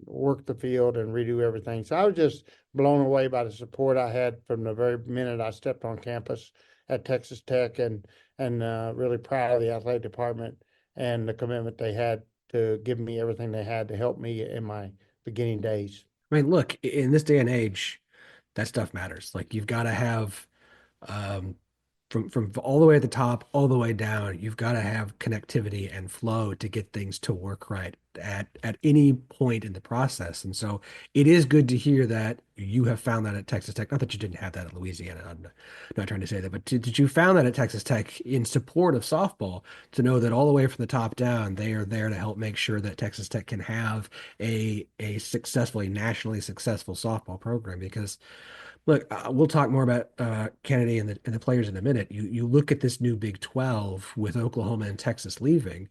work the field and redo everything. So I was just blown away by the support I had from the very minute I stepped on campus at Texas Tech, and really proud of the athletic department and the commitment they had to give me everything they had to help me in my beginning days. I mean, look, in this day and age, that stuff matters. Like, you've got to have from all the way at the top, all the way down, you've got to have connectivity and flow to get things to work right at any point in the process. And so it is good to hear that you have found that at Texas Tech. Not that you didn't have that at Louisiana. I'm not trying to say that, but did you found that at Texas Tech in support of softball, to know that all the way from the top down, they are there to help make sure that Texas Tech can have a nationally successful softball program. Because look, we'll talk more about Kennedy and the players in a minute. You look at this new Big 12 with Oklahoma and Texas leaving.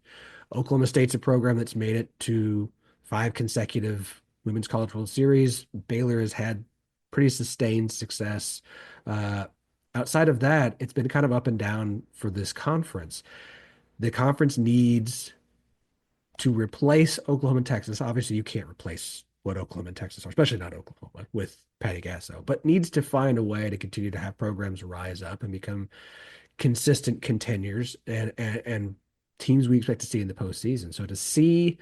Oklahoma State's a program that's made it to 5 consecutive Women's College World Series. Baylor has had pretty sustained success. Outside of that, it's been kind of up and down for this conference. The conference needs to replace Oklahoma and Texas. Obviously, you can't replace what Oklahoma and Texas are, especially not Oklahoma with Patty Gasso, but needs to find a way to continue to have programs rise up and become consistent contenders and teams we expect to see in the postseason. So to see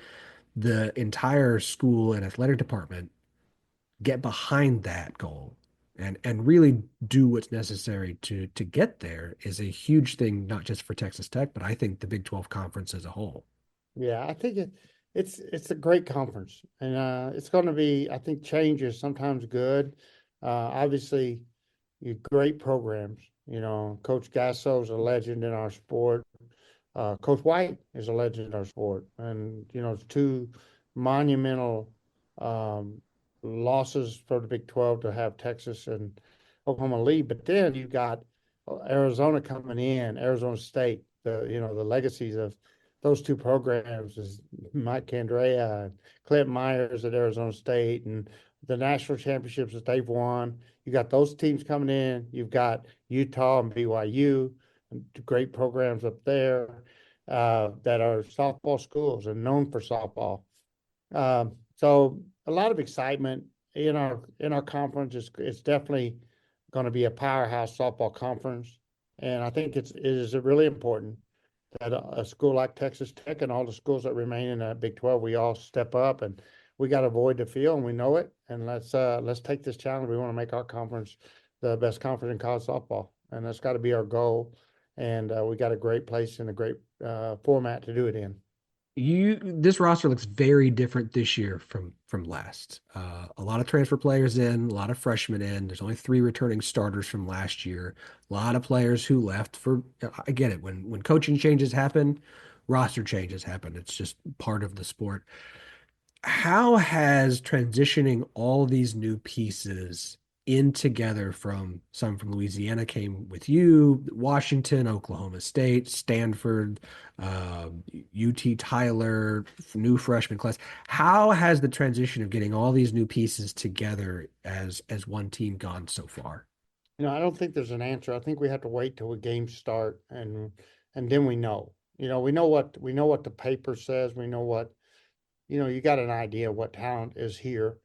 the entire school and athletic department get behind that goal and really do what's necessary to get there is a huge thing, not just for Texas Tech, but I think the Big 12 conference as a whole. Yeah, I think it's a great conference, and it's going to be. I think change is sometimes good. Obviously, you great programs. You know, Coach Gasso is a legend in our sport. Coach White is a legend in our sport, and you know, it's two monumental um, losses for the Big 12 to have Texas and Oklahoma lead. But then you've got Arizona coming in, Arizona State. The legacies of those two programs is Mike Candrea and Clint Myers at Arizona State, and the national championships that they've won. You got those teams coming in. You've got Utah and BYU, great programs up there that are softball schools and known for softball. So a lot of excitement in our conference. It's definitely going to be a powerhouse softball conference, and I think it is really important that a school like Texas Tech and all the schools that remain in the Big 12, we all step up, and we got to avoid the field, and we know it. And let's take this challenge. We want to make our conference the best conference in college softball, and that's got to be our goal. And we got a great place and a great format to do it in. This roster looks very different this year from last. A lot of transfer players in, a lot of freshmen in. There's only 3 returning starters from last year. A lot of players who left for. I get it. When coaching changes happen, roster changes happen. It's just part of the sport. How has transitioning all these new pieces in together, from some from Louisiana came with you, Washington, Oklahoma State, Stanford, UT Tyler, new freshman class. How has the transition of getting all these new pieces together as one team gone so far? I don't think there's an answer. I think we have to wait till the games start, and then we know. We know what the paper says. We know what you got an idea what talent is here.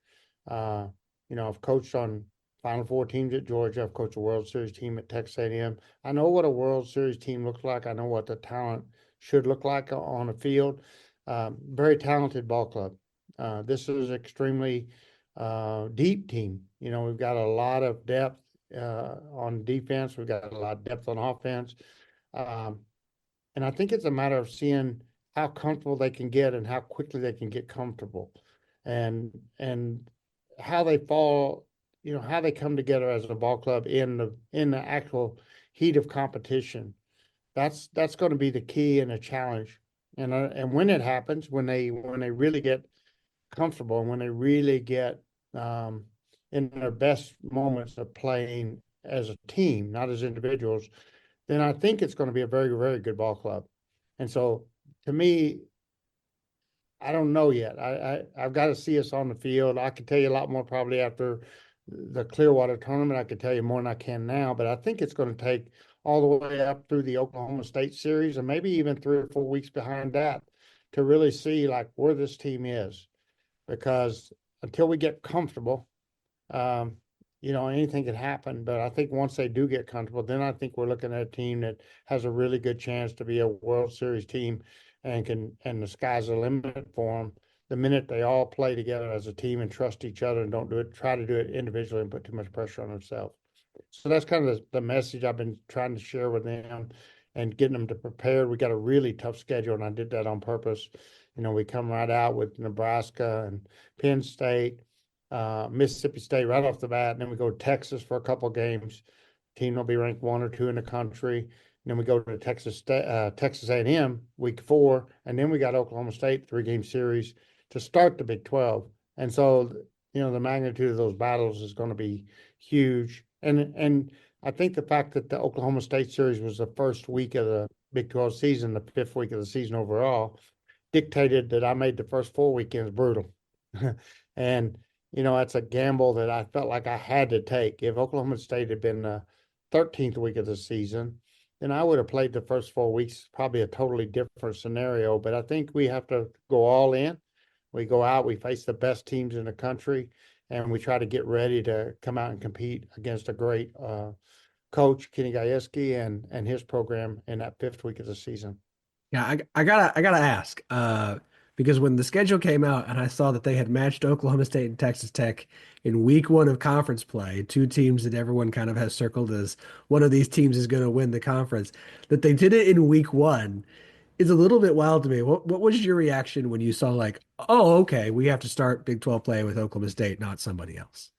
Uh, I've coached on Final Four teams at Georgia. I've coached a World Series team at Texas A&M. I know what a World Series team looks like. I know what the talent should look like on a field. Very talented ball club. This is extremely deep team. We've got a lot of depth on defense. We've got a lot of depth on offense. Um, and I think it's a matter of seeing how comfortable they can get and how quickly they can get comfortable, and how they fall, how they come together as a ball club in the actual heat of competition. That's going to be the key and a challenge. And when it happens, when they really get comfortable and when they really get um, in their best moments of playing as a team, not as individuals, then I think it's going to be a very, very good ball club. And so, to me, I don't know yet. I've got to see us on the field. I could tell you a lot more probably after the Clearwater tournament. I could tell you more than I can now, but I think it's going to take all the way up through the Oklahoma State series and maybe even 3 or 4 weeks behind that to really see like where this team is. Because until we get comfortable, um, anything can happen. But I think once they do get comfortable, then I think we're looking at a team that has a really good chance to be a World Series team, and the sky's the limit for them. The minute they all play together as a team and trust each other and don't try to do it individually and put too much pressure on themselves. So that's kind of the message I've been trying to share with them and getting them to prepare. We got a really tough schedule, and I did that on purpose. We come right out with Nebraska and Penn State, Mississippi State right off the bat, and then we go to Texas for a couple of games. Team will be ranked 1 or 2 in the country. And then we go to Texas A&M week 4, and then we got Oklahoma State 3-game series to start the Big 12. And so, the magnitude of those battles is going to be huge. And I think the fact that the Oklahoma State series was the first week of the Big 12 season, the 5th week of the season overall, dictated that I made the first 4 weekends brutal. And that's a gamble that I felt like I had to take. If Oklahoma State had been the 13th week of the season, then I would have played the first 4 weeks, probably a totally different scenario. But I think we have to go all in. We go out, we face the best teams in the country, and we try to get ready to come out and compete against a great coach, Kenny Gajewski, and his program in that 5th week of the season. Yeah, I gotta ask, because when the schedule came out and I saw that they had matched Oklahoma State and Texas Tech in week one of conference play, two teams that everyone kind of has circled as one of these teams is going to win the conference, that they did it in week one is a little bit wild to me. What was your reaction when you saw like, oh, okay, we have to start Big 12 play with Oklahoma State, not somebody else?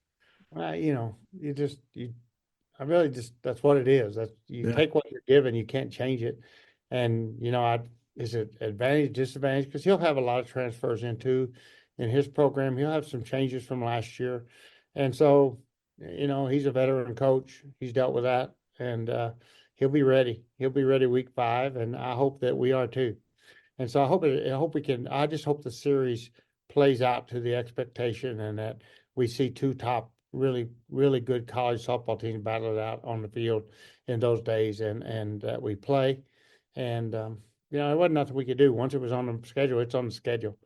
You know, I really just, that's what it is. That's, you Yeah. take what you're given, you can't change it. And, you know, is it advantage, disadvantage? Because he'll have a lot of transfers in his program. He'll have some changes from last year. And so, you know, he's a veteran coach. He's dealt with that. And he'll be ready. He'll be ready week 5. And I hope that we are too. And so I just hope the series plays out to the expectation and that we see two top really, really good college softball teams battle it out on the field in those days and that we play. And, you know, there wasn't nothing we could do. Once it was on the schedule, it's on the schedule.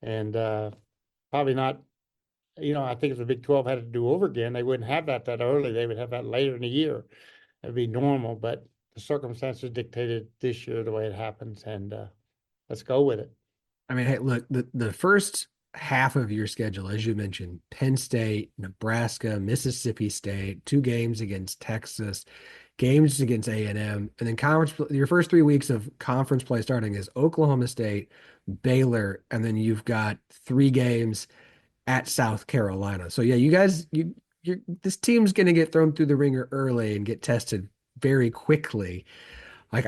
And probably not, you know, I think if the Big 12 had to do over again, they wouldn't have that early. They would have that later in the year. It'd be normal, but the circumstances dictated this year the way it happens. And let's go with it. I mean, hey, look, the first half of your schedule, as you mentioned, Penn State, Nebraska, Mississippi State, 2 games against Texas, games against A&M, and then your first 3 weeks of conference play starting is Oklahoma State, Baylor, and then you've got 3 games at South Carolina. So yeah, you guys, this team's going to get thrown through the ringer early and get tested very quickly. Like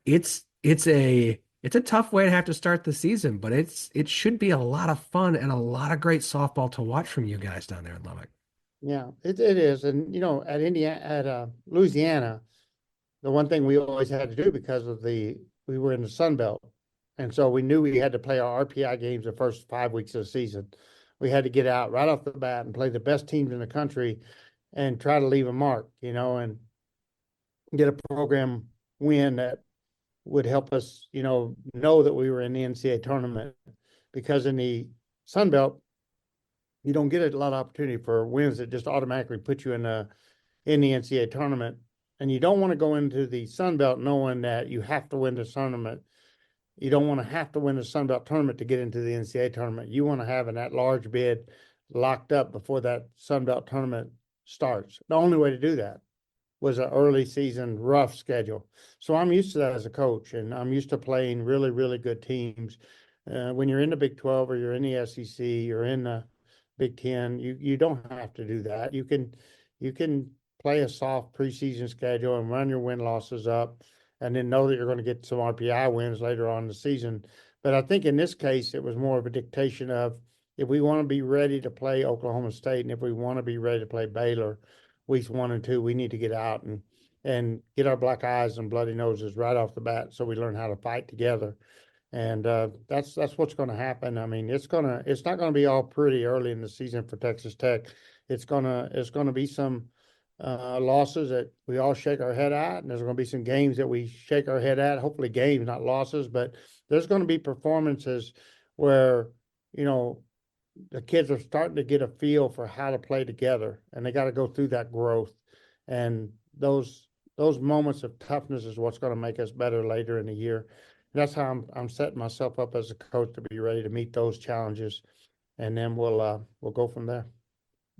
it's a tough way to have to start the season, but it should be a lot of fun and a lot of great softball to watch from you guys down there in Lubbock. Yeah, it is. And, you know, at Louisiana, the one thing we always had to do because we were in the Sun Belt. And so we knew we had to play our RPI games the first 5 weeks of the season. We had to get out right off the bat and play the best teams in the country and try to leave a mark, you know, and get a program win that would help us, you know that we were in the NCAA tournament. Because in the Sun Belt, you don't get a lot of opportunity for wins that just automatically put you in the NCAA tournament. And you don't want to go into the Sun Belt knowing that you have to win the tournament. You don't want to have to win the Sun Belt tournament to get into the NCAA tournament. You want to have an at-large bid locked up before that Sun Belt tournament starts. The only way to do that was an early season rough schedule. So I'm used to that as a coach, and I'm used to playing really, really good teams. When you're in the Big 12 or you're in the SEC or in the Big 10, you don't have to do that. You can play a soft preseason schedule and run your win losses up and then know that you're going to get some RPI wins later on in the season. But I think in this case, it was more of a dictation of if we want to be ready to play Oklahoma State and if we want to be ready to play Baylor weeks 1 and 2, we need to get out and get our black eyes and bloody noses right off the bat so we learn how to fight together. And that's what's going to happen. I mean, it's not going to be all pretty early in the season for Texas Tech. It's going to be some losses that we all shake our head at, and there's going to be some games that we shake our head at. Hopefully games, not losses, but there's going to be performances where, you know, the kids are starting to get a feel for how to play together, and they got to go through that growth. And those moments of toughness is what's going to make us better later in the year. That's how I'm setting myself up as a coach to be ready to meet those challenges, and then we'll go from there.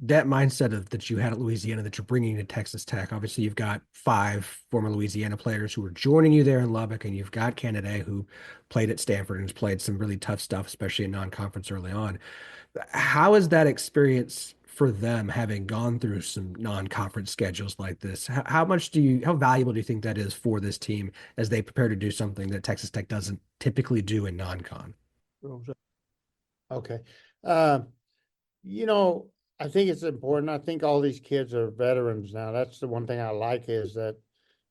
That mindset that you had at Louisiana that you're bringing to Texas Tech. Obviously, you've got 5 former Louisiana players who are joining you there in Lubbock, and you've got Canada who played at Stanford and has played some really tough stuff, especially in non-conference early on. How is that experience for them, having gone through some non-conference schedules like this? How valuable do you think that is for this team as they prepare to do something that Texas Tech doesn't typically do in non-con? Okay. You know, I think it's important. I think all these kids are veterans now. That's the one thing I like is that,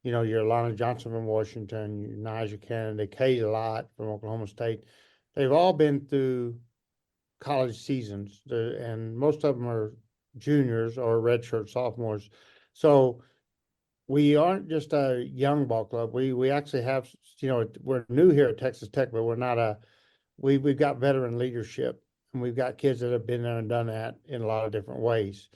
you know, you're Lana Johnson from Washington, you're Nigel Kennedy, Kate Lott from Oklahoma State. They've all been through college seasons, and most of them are juniors or redshirt sophomores. So we aren't just a young ball club. We actually have, you know, we're new here at Texas Tech, but we're not we've got veteran leadership, and we've got kids that have been there and done that in a lot of different ways.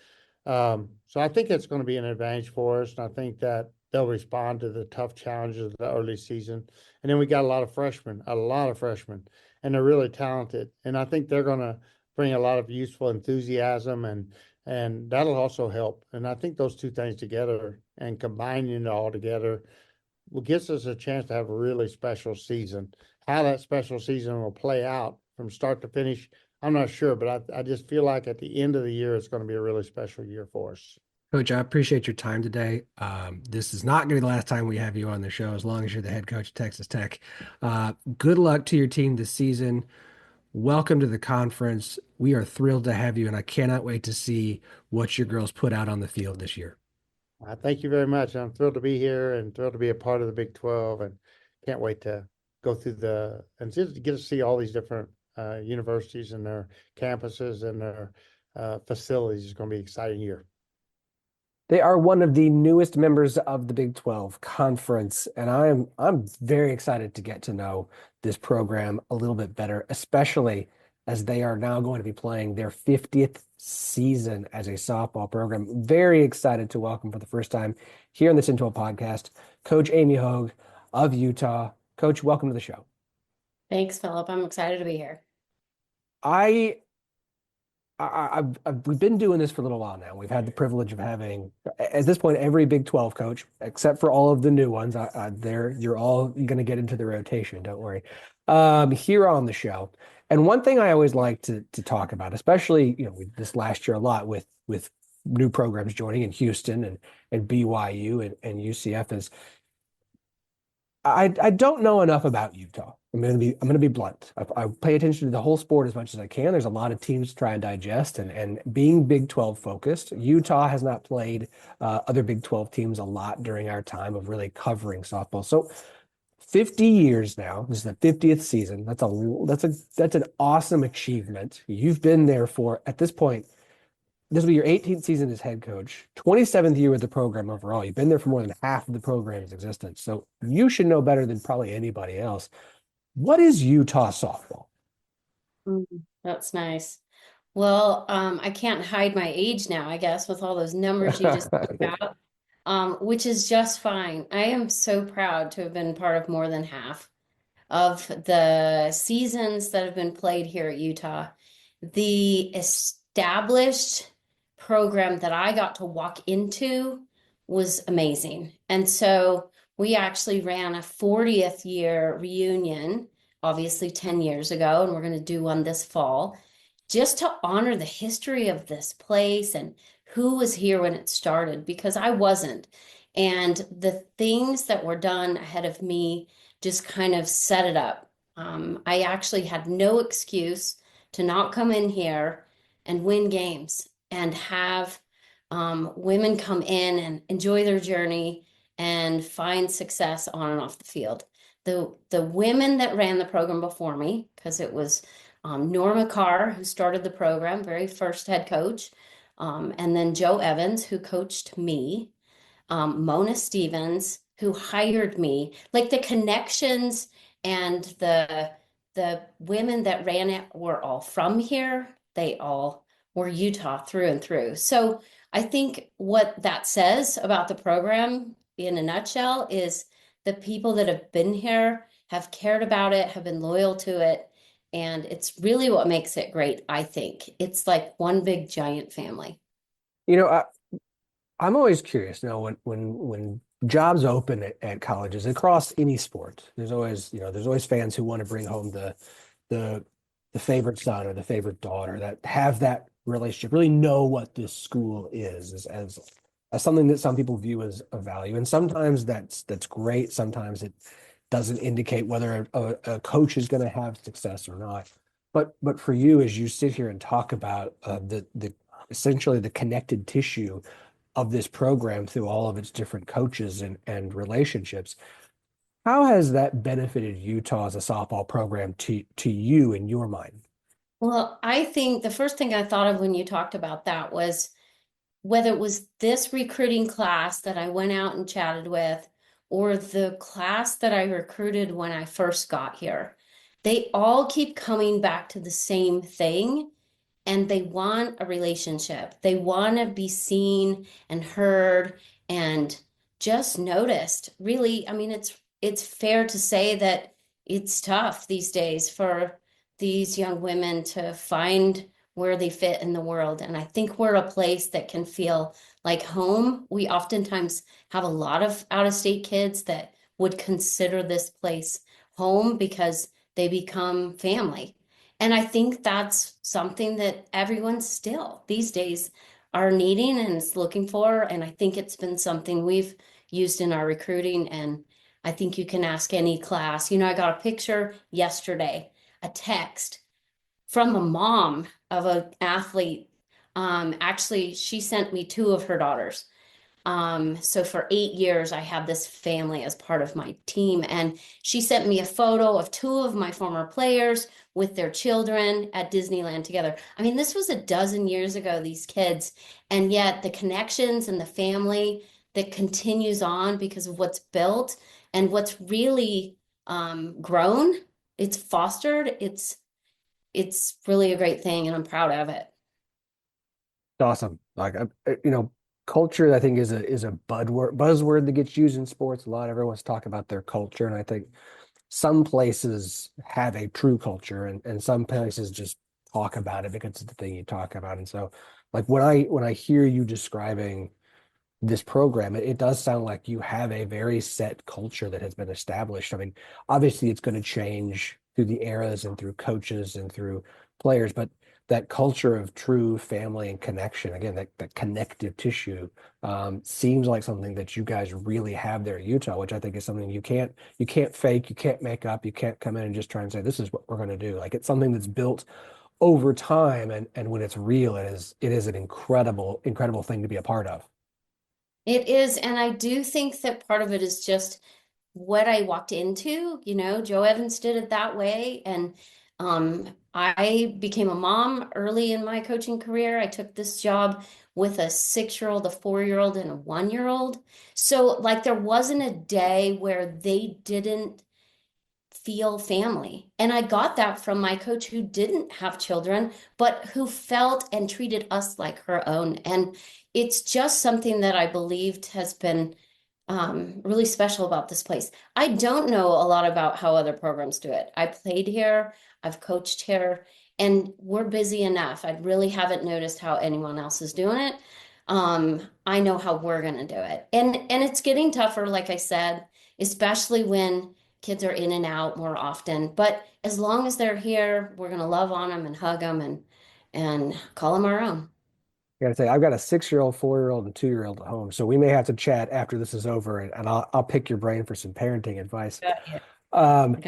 So I think it's going to be an advantage for us, and I think that they'll respond to the tough challenges of the early season. And then we got a lot of freshmen, and they're really talented. And I think they're going to bring a lot of useful enthusiasm, and that'll also help. And I think those two things together and combining it all together will gives us a chance to have a really special season. How that special season will play out from start to finish, I'm not sure, but I just feel like at the end of the year, it's going to be a really special year for us. Coach, I appreciate your time today. This is not going to be the last time we have you on the show, as long as you're the head coach of Texas Tech. Good luck to your team this season. Welcome to the conference. We are thrilled to have you, and I cannot wait to see what your girls put out on the field this year. Thank you very much. I'm thrilled to be here and thrilled to be a part of the Big 12, and can't wait to go through and just get to see all these different universities and their campuses and their facilities. It's going to be an exciting year. They are one of the newest members of the Big 12 Conference, and I'm very excited to get to know this program a little bit better, especially as they are now going to be playing their 50th season as a softball program. Very excited to welcome for the first time here on the 10-12 podcast, Coach Amy Hogue of Utah. Coach, welcome to the show. Thanks, Phillip. I'm excited to be here. We've been doing this for a little while now. We've had the privilege of having, at this point, every Big 12 coach, except for all of the new ones. You're all going to get into the rotation. Don't worry. Here on the show, and one thing I always like to talk about, especially this last year a lot with new programs joining in Houston and BYU and UCF, is I don't know enough about Utah. I'm gonna be blunt. I pay attention to the whole sport as much as I can. There's a lot of teams to try and digest, and being Big 12 focused, Utah has not played other Big 12 teams a lot during our time of really covering softball. So 50 years now. This is the 50th season. That's an awesome achievement. You've been there for, at this point, this will be your 18th season as head coach, 27th year with the program overall. You've been there for more than half of the program's existence. So you should know better than probably anybody else. What is Utah softball? That's nice. Well, I can't hide my age now, I guess, with all those numbers you just talked about, which is just fine. I am so proud to have been part of more than half of the seasons that have been played here at Utah. The established program that I got to walk into was amazing. And so we actually ran a 40th year reunion, obviously 10 years ago, and we're going to do one this fall, just to honor the history of this place and who was here when it started, because I wasn't. And the things that were done ahead of me just kind of set it up. I actually had no excuse to not come in here and win games and have women come in and enjoy their journey and find success on and off the field. The women that ran the program before me, because it was Norma Carr, who started the program, very first head coach, and then Joe Evans, who coached me, Mona Stevens, who hired me. Like the connections and the women that ran it were all from here. They all were Utah through and through. So I think what that says about the program in a nutshell is the people that have been here have cared about it, have been loyal to it. And it's really what makes it great, I think. It's like one big giant family. I'm always curious, when jobs open at colleges across any sport, there's always fans who want to bring home the favorite son or the favorite daughter that have that relationship, really know what this school is as something that some people view as a value. And sometimes that's great. Sometimes it doesn't indicate whether a coach is going to have success or not. But for you, as you sit here and talk about the essentially the connected tissue of this program through all of its different coaches and relationships, how has that benefited Utah as a softball program to you in your mind? Well, I think the first thing I thought of when you talked about that was whether it was this recruiting class that I went out and chatted with, or the class that I recruited when I first got here, they all keep coming back to the same thing, and they want a relationship. They want to be seen and heard and just noticed. Really, I mean, it's fair to say that it's tough these days for these young women to find where they fit in the world. And I think we're a place that can feel like home. We oftentimes have a lot of out-of-state kids that would consider this place home because they become family. And I think that's something that everyone still these days are needing and is looking for. And I think it's been something we've used in our recruiting. And I think you can ask any class. I got a picture yesterday, a text from a mom of an athlete. Actually, she sent me two of her daughters. So for 8 years, I had this family as part of my team. And she sent me a photo of two of my former players with their children at Disneyland together. I mean, this was a dozen years ago, these kids. And yet the connections and the family that continues on because of what's built and what's really grown, it's fostered, it's really a great thing, and I'm proud of it. Awesome. Like, culture, I think, is a buzzword that gets used in sports a lot. Everyone's talking about their culture, and I think some places have a true culture, and some places just talk about it because it's the thing you talk about. And so, like, when I hear you describing this program, it does sound like you have a very set culture that has been established. I mean, obviously, it's going to change through the eras and through coaches and through players, but that culture of true family and connection, again, that connective tissue, seems like something that you guys really have there at Utah, which I think is something you can't fake, you can't make up, you can't come in and just try and say, this is what we're going to do. Like, it's something that's built over time, and when it's real, it is an incredible thing to be a part of. It is, and I do think that part of it is just what I walked into. Joe Evans did it that way, and I became a mom early in my coaching career. I took this job with a 6-year-old, a 4-year-old, and a 1-year-old. So, like, there wasn't a day where they didn't feel family. And I got that from my coach who didn't have children, but who felt and treated us like her own. And it's just something that I believed has been really special about this place. I don't know a lot about how other programs do it. I played here, I've coached here, and we're busy enough. I really haven't noticed how anyone else is doing it. I know how we're going to do it. And it's getting tougher, like I said, especially when kids are in and out more often. But as long as they're here, we're going to love on them and hug them and call them our own. I gotta say, I've got a 6-year-old, 4-year-old, and 2-year-old at home, so we may have to chat after this is over, and I'll pick your brain for some parenting advice. Yeah. Um,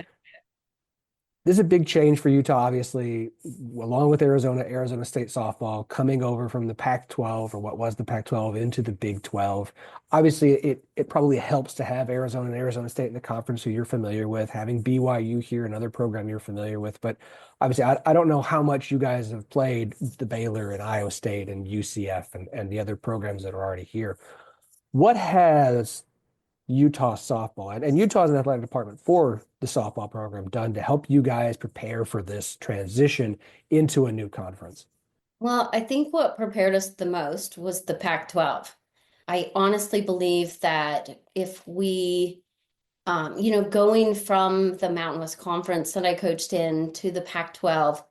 This is a big change for Utah, obviously, along with Arizona State softball coming over from the Pac-12, or what was the Pac-12, into the Big 12. Obviously, it probably helps to have Arizona and Arizona State in the conference who you're familiar with, having BYU here, another program you're familiar with. But obviously, I don't know how much you guys have played the Baylor and Iowa State and UCF and the other programs that are already here. What has Utah softball and Utah's an athletic department for the softball program done to help you guys prepare for this transition into a new conference? Well, I think what prepared us the most was the Pac-12. I honestly believe that if we, going from the Mountain West Conference that I coached in to the Pac-12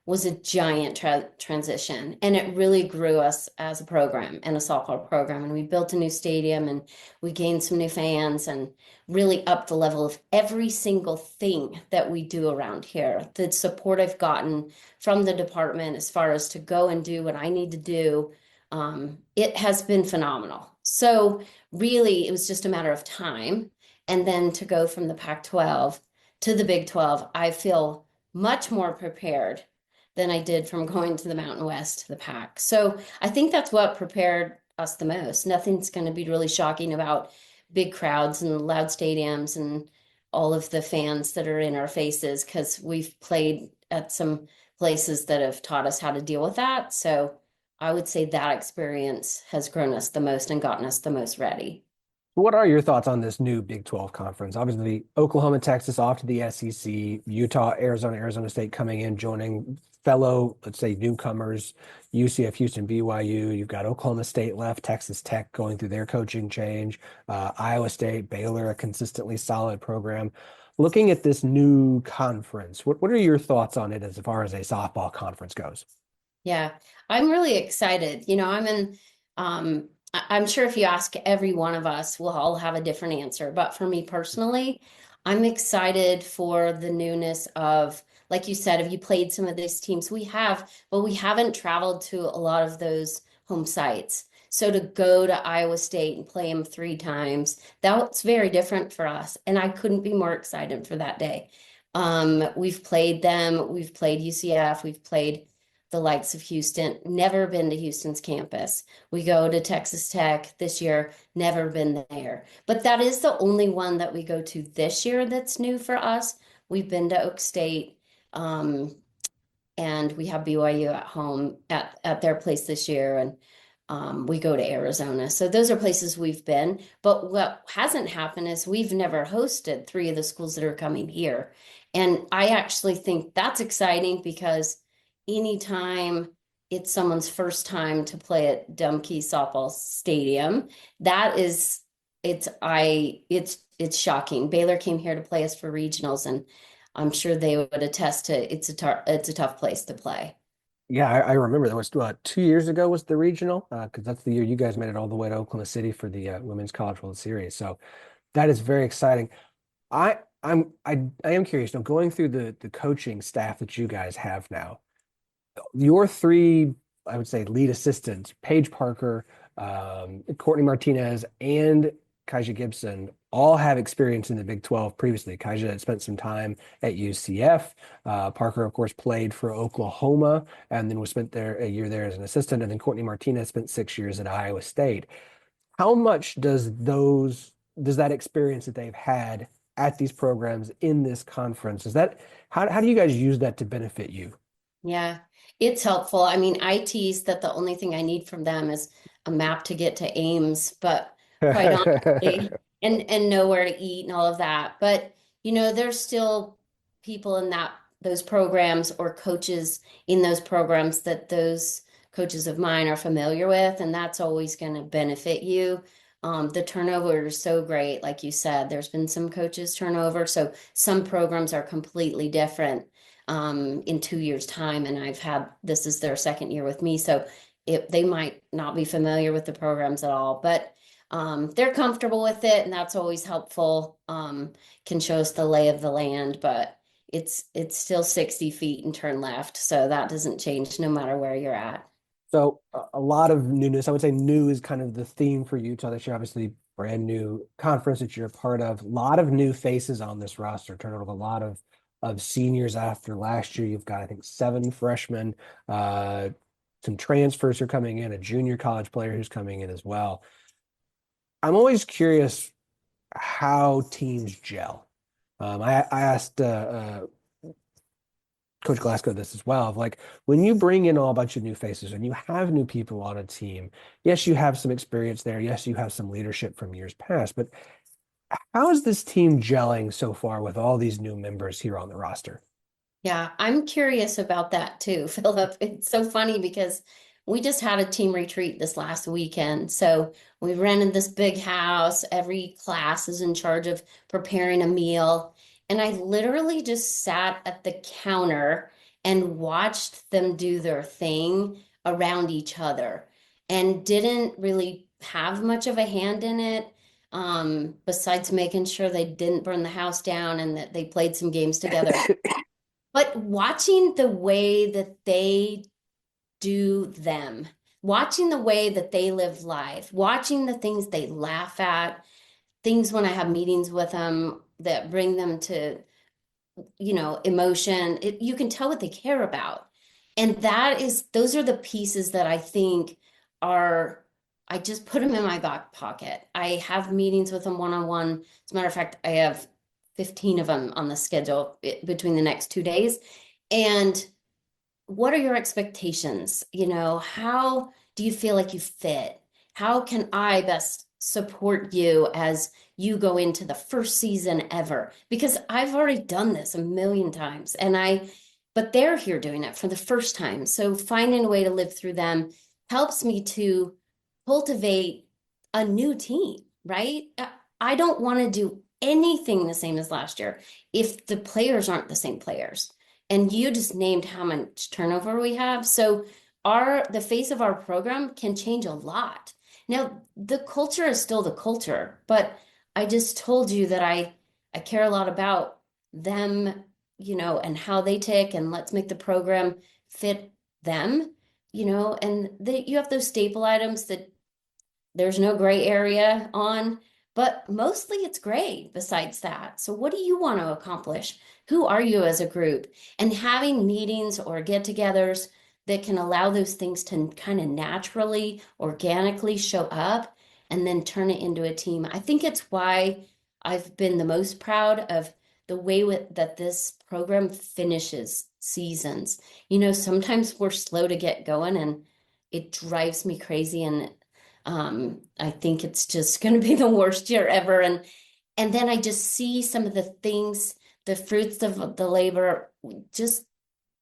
was a giant transition. And it really grew us as a program and a softball program. And we built a new stadium and we gained some new fans and really upped the level of every single thing that we do around here. The support I've gotten from the department as far as to go and do what I need to do, it has been phenomenal. So really, it was just a matter of time. And then to go from the Pac-12 to the Big 12, I feel much more prepared than I did from going to the Mountain West to the Pac. So I think that's what prepared us the most. Nothing's going to be really shocking about big crowds and loud stadiums and all of the fans that are in our faces, because we've played at some places that have taught us how to deal with that. So I would say that experience has grown us the most and gotten us the most ready. What are your thoughts on this new Big 12 conference? Obviously, Oklahoma, Texas off to the SEC, Utah, Arizona, Arizona State coming in, joining fellow, let's say, newcomers, UCF, Houston, BYU. You've got Oklahoma State left, Texas Tech going through their coaching change, Iowa State, Baylor, a consistently solid program. Looking at this new conference, what are your thoughts on it as far as a softball conference goes? Yeah, I'm really excited. I'm sure if you ask every one of us, we'll all have a different answer. But for me personally, I'm excited for the newness of, like you said, have you played some of these teams? We have, but we haven't traveled to a lot of those home sites. So to go to Iowa State and play them 3 times, that's very different for us. And I couldn't be more excited for that day. We've played them, we've played UCF, we've played the likes of Houston, never been to Houston's campus. We go to Texas Tech this year, never been there. But that is the only one that we go to this year that's new for us. We've been to Oak State, and we have BYU at home at their place this year, and we go to Arizona. So those are places we've been. But what hasn't happened is we've never hosted 3 of the schools that are coming here. And I actually think that's exciting because anytime it's someone's first time to play at Dumke Softball Stadium, it's shocking. Baylor came here to play us for regionals, and I'm sure they would attest to it's a tough place to play. Yeah, I remember that was 2 years ago was the regional, because that's the year you guys made it all the way to Oklahoma City for the Women's College World Series. So that is very exciting. I am curious, now going through the coaching staff that you guys have now, your 3, I would say, lead assistants, Paige Parker, Courtney Martinez, and Kaija Gibson, all have experience in the Big 12 previously. Kaija had spent some time at UCF. Parker, of course, played for Oklahoma and then was spent there a year there as an assistant. And then Courtney Martinez spent 6 years at Iowa State. How much does that experience that they've had at these programs in this conference, how do you guys use that to benefit you? Yeah, it's helpful. I mean, I tease that the only thing I need from them is a map to get to Ames, but quite honestly, and know where to eat and all of that. But there's still people in those programs or coaches in those programs that those coaches of mine are familiar with, and that's always going to benefit you. The turnover is so great, like you said. There's been some coaches turnover, so some programs are completely different in 2 years' time, and this is their second year with me, so they might not be familiar with the programs at all, but they're comfortable with it, and that's always helpful. Can show us the lay of the land, but it's still 60 feet and turn left, so that doesn't change no matter where you're at. So a lot of newness. I would say new is kind of the theme for Utah this year. Obviously, brand new conference that you're a part of. A lot of new faces on this roster. Turnover, a lot of seniors after last year. You've got, I think, 7 freshmen. Some transfers are coming in. A junior college player who's coming in as well. I'm always curious how teams gel. I asked Coach Glasco this as well, of like, when you bring in a bunch of new faces and you have new people on a team, yes, you have some experience there. Yes, you have some leadership from years past, but how is this team gelling so far with all these new members here on the roster? Yeah, I'm curious about that too, Phillip. It's so funny because we just had a team retreat this last weekend. So we rented this big house. Every class is in charge of preparing a meal. And I literally just sat at the counter and watched them do their thing around each other and didn't really have much of a hand in it, besides making sure they didn't burn the house down and that they played some games together. But watching the way that they do them, watching the way that they live life, watching the things they laugh at, things when I have meetings with them that bring them to, emotion, you can tell what they care about. And those are the pieces that I think I just put them in my back pocket. I have meetings with them one-on-one. As a matter of fact, I have 15 of them on the schedule between the next 2 days. And what are your expectations? How do you feel like you fit? How can I best support you as you go into the first season ever, because I've already done this a million times but they're here doing it for the first time. So finding a way to live through them helps me to cultivate a new team, right? I don't want to do anything the same as last year if the players aren't the same players. And you just named how much turnover we have. So the face of our program can change a lot. Now, the culture is still the culture, but I just told you that I care a lot about them, and how they tick, and let's make the program fit them, and you have those staple items that there's no gray area on, but mostly it's gray besides that. So what do you want to accomplish? Who are you as a group? And having meetings or get-togethers that can allow those things to kind of naturally, organically show up and then turn it into a team. I think it's why I've been the most proud of the way that this program finishes seasons. Sometimes we're slow to get going and it drives me crazy, and I think it's just going to be the worst year ever. And then I just see some of the things, the fruits of the labor,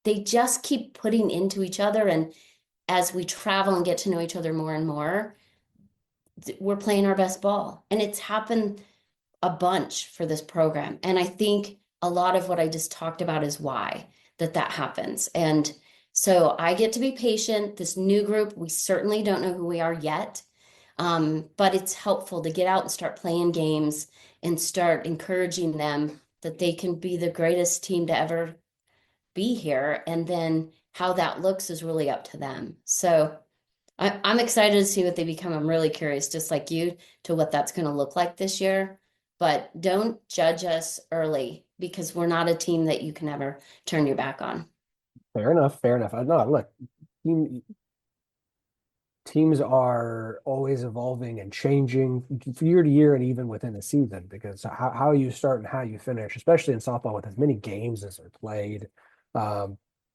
they just keep putting into each other. And as we travel and get to know each other more and more, we're playing our best ball. And it's happened a bunch for this program. And I think a lot of what I just talked about is why that happens. And so I get to be patient. This new group, we certainly don't know who we are yet. But it's helpful to get out and start playing games and start encouraging them that they can be the greatest team to ever be here. And then how that looks is really up to them. So I'm excited to see what they become. I'm really curious, just like you, to what that's going to look like this year. But don't judge us early, because we're not a team that you can ever turn your back on. Fair enough. No, look, teams are always evolving and changing year to year and even within a season, because how you start and how you finish, especially in softball with as many games as are played,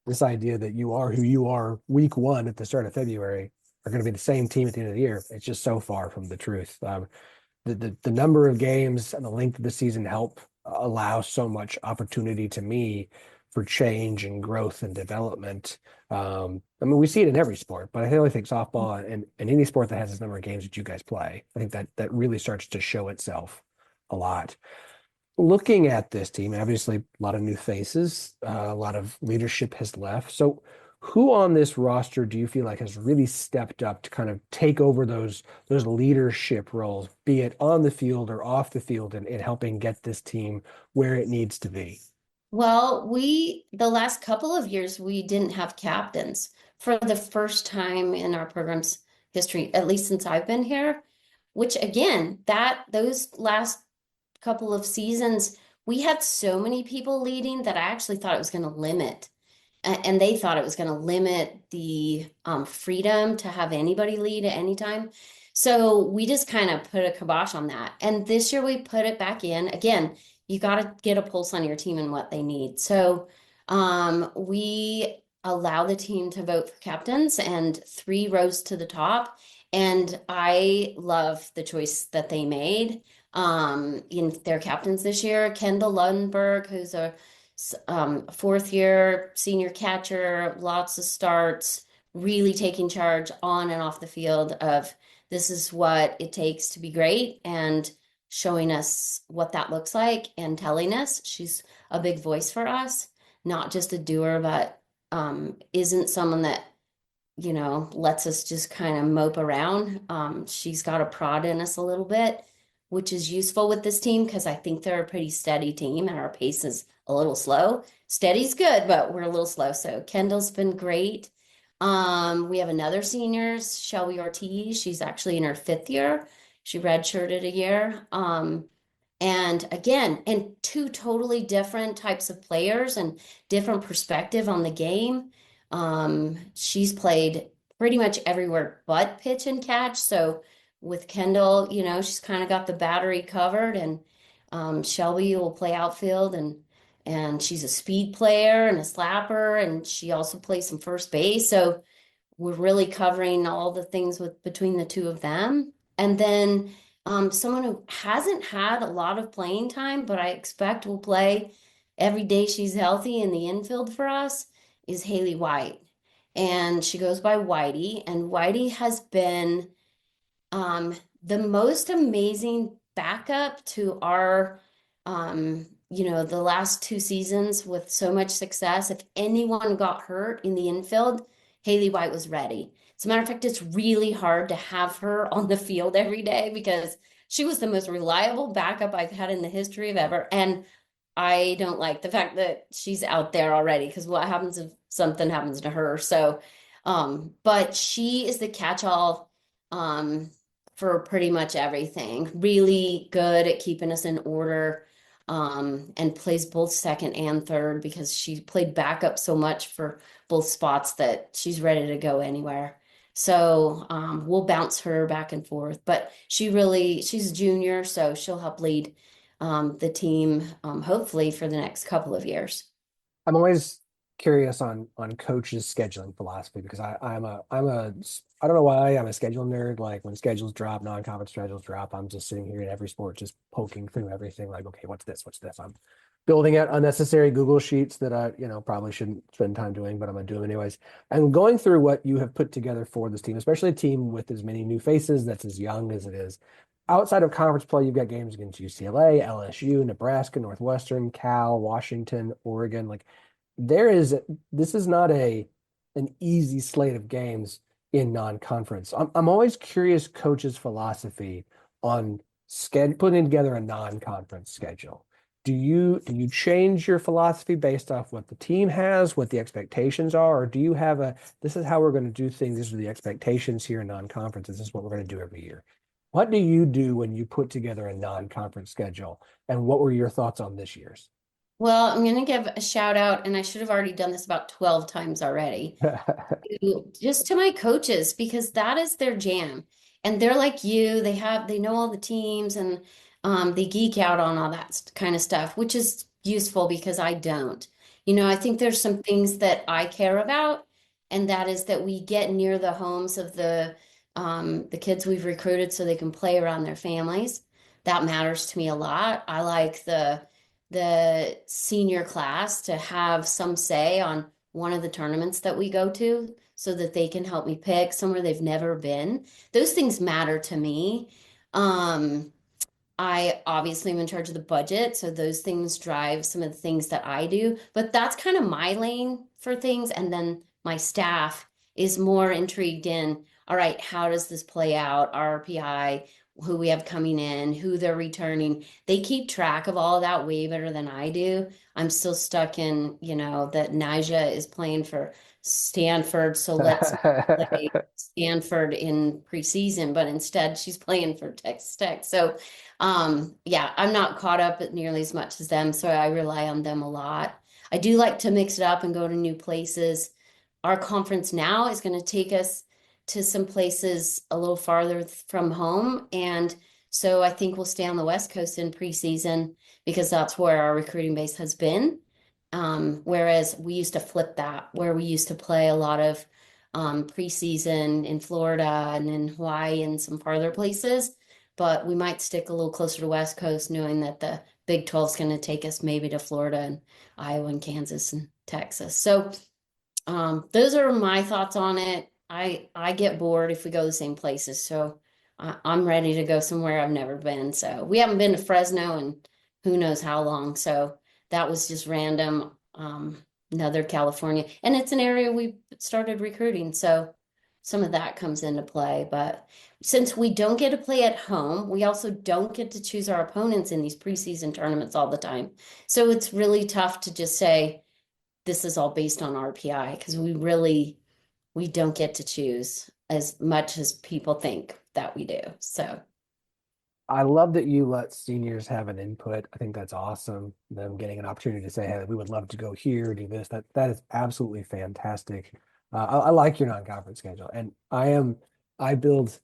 this idea that you are who you are week one at the start of February are going to be the same team at the end of the year. It's just so far from the truth. The number of games and the length of the season help allow so much opportunity to me for change and growth and development. We see it in every sport, but I really think softball and any sport that has this number of games that you guys play, I think that really starts to show itself a lot. Looking at this team, obviously a lot of new faces, a lot of leadership has left. So who on this roster do you feel like has really stepped up to kind of take over those leadership roles, be it on the field or off the field, in helping get this team where it needs to be? Well, the last couple of years, we didn't have captains for the first time in our program's history, at least since I've been here, which again, those last couple of seasons, we had so many people leading that I actually thought it was going to limit, and they thought it was going to limit the freedom to have anybody lead at any time. So we just kind of put a kibosh on that. And this year we put it back in. Again, you got to get a pulse on your team and what they need. So we allow the team to vote for captains, and 3 rose to the top. And I love the choice that they made in their captains this year. Kendall Lundberg, who's a 4th-year senior catcher, lots of starts, really taking charge on and off the field of this is what it takes to be great, and showing us what that looks like and telling us. She's a big voice for us, not just a doer, but isn't someone that, lets us just kind of mope around. She's got a prod in us a little bit, which is useful with this team, because I think they're a pretty steady team and our pace is a little slow. Steady's good, but we're a little slow. So Kendall's been great. We have another senior, Shelby Ortiz. She's actually in her 5th year. She redshirted a year. And again, and 2 totally different types of players and different perspective on the game. She's played pretty much everywhere but pitch and catch. So with Kendall, she's kind of got the battery covered, and Shelby will play outfield, and she's a speed player and a slapper, and she also plays some first base. So we're really covering all the things between the 2 of them. And then Someone who hasn't had a lot of playing time, but I expect will play every day she's healthy in the infield for us is Haley White. And she goes by Whitey, and Whitey has been um, the most amazing backup to our, the last 2 seasons with so much success. If anyone got hurt in the infield, Haley White was ready. As a matter of fact, it's really hard to have her on the field every day because she was the most reliable backup I've had in the history of ever. And I don't like the fact that she's out there already because what happens if something happens to her? So, but she is the catch-all for pretty much everything. Really good at keeping us in order, and plays both second and third because she played backup so much for both spots that she's ready to go anywhere. So we'll bounce her back and forth, but she's a junior, so she'll help lead the team, hopefully for the next couple of years. I'm always curious on coaches' scheduling philosophy because I'm a I don't know why I'm a schedule nerd. Like when schedules drop, non-conference schedules drop, I'm just sitting here in every sport just poking through everything. Like, okay, what's this? What's this? I'm building out unnecessary Google sheets that I probably shouldn't spend time doing, but I'm gonna do them anyways. And going through what you have put together for this team, especially a team with as many new faces that's as young as it is. Outside of conference play, you've got games against UCLA, LSU, Nebraska, Northwestern, Cal, Washington, Oregon. Like this is not an easy slate of games in non-conference. I'm always curious coach's philosophy on putting together a non-conference schedule. Do you change your philosophy based off what the team has, what the expectations are, or do you have this is how we're going to do things, these are the expectations here in non-conference, this is what we're going to do every year? What do you do when you put together a non-conference schedule, and what were your thoughts on this year's? Well, I'm going to give a shout out, and I should have already done this about 12 times already, just to my coaches, because that is their jam. And they're like you, they know all the teams, and they geek out on all that kind of stuff, which is useful because I don't. I think there's some things that I care about, and that is that we get near the homes of the kids we've recruited so they can play around their families. That matters to me a lot. I like the senior class to have some say on one of the tournaments that we go to so that they can help me pick somewhere they've never been. Those things matter to me. I obviously am in charge of the budget, so those things drive some of the things that I do, but that's kind of my lane for things. And then my staff is more intrigued in, all right, how does this play out? RPI, who we have coming in, who they're returning. They keep track of all of that way better than I do. I'm still stuck in, that Naja is playing for Stanford, so let's play Stanford in preseason, but instead she's playing for Texas Tech. So yeah, I'm not caught up at nearly as much as them, so I rely on them a lot. I do like to mix it up and go to new places. Our conference now is going to take us to some places a little farther from home, and so I think we'll stay on the West Coast in preseason because that's where our recruiting base has been. Whereas we used to flip that, where we used to play a lot of preseason in Florida and in Hawaii and some farther places, but we might stick a little closer to West Coast, knowing that the Big 12 is going to take us maybe to Florida and Iowa and Kansas and Texas. So those are my thoughts on it. I get bored if we go the same places, so I'm ready to go somewhere I've never been. So we haven't been to Fresno in who knows how long, so that was just random. Another California, and it's an area we started recruiting, so some of that comes into play. But since we don't get to play at home, we also don't get to choose our opponents in these preseason tournaments all the time. So it's really tough to just say this is all based on RPI because we don't get to choose as much as people think that we do. So I love that you let seniors have an input. I think that's awesome. Them getting an opportunity to say, "Hey, we would love to go here, do this." That is absolutely fantastic. I like your non-conference schedule, and I build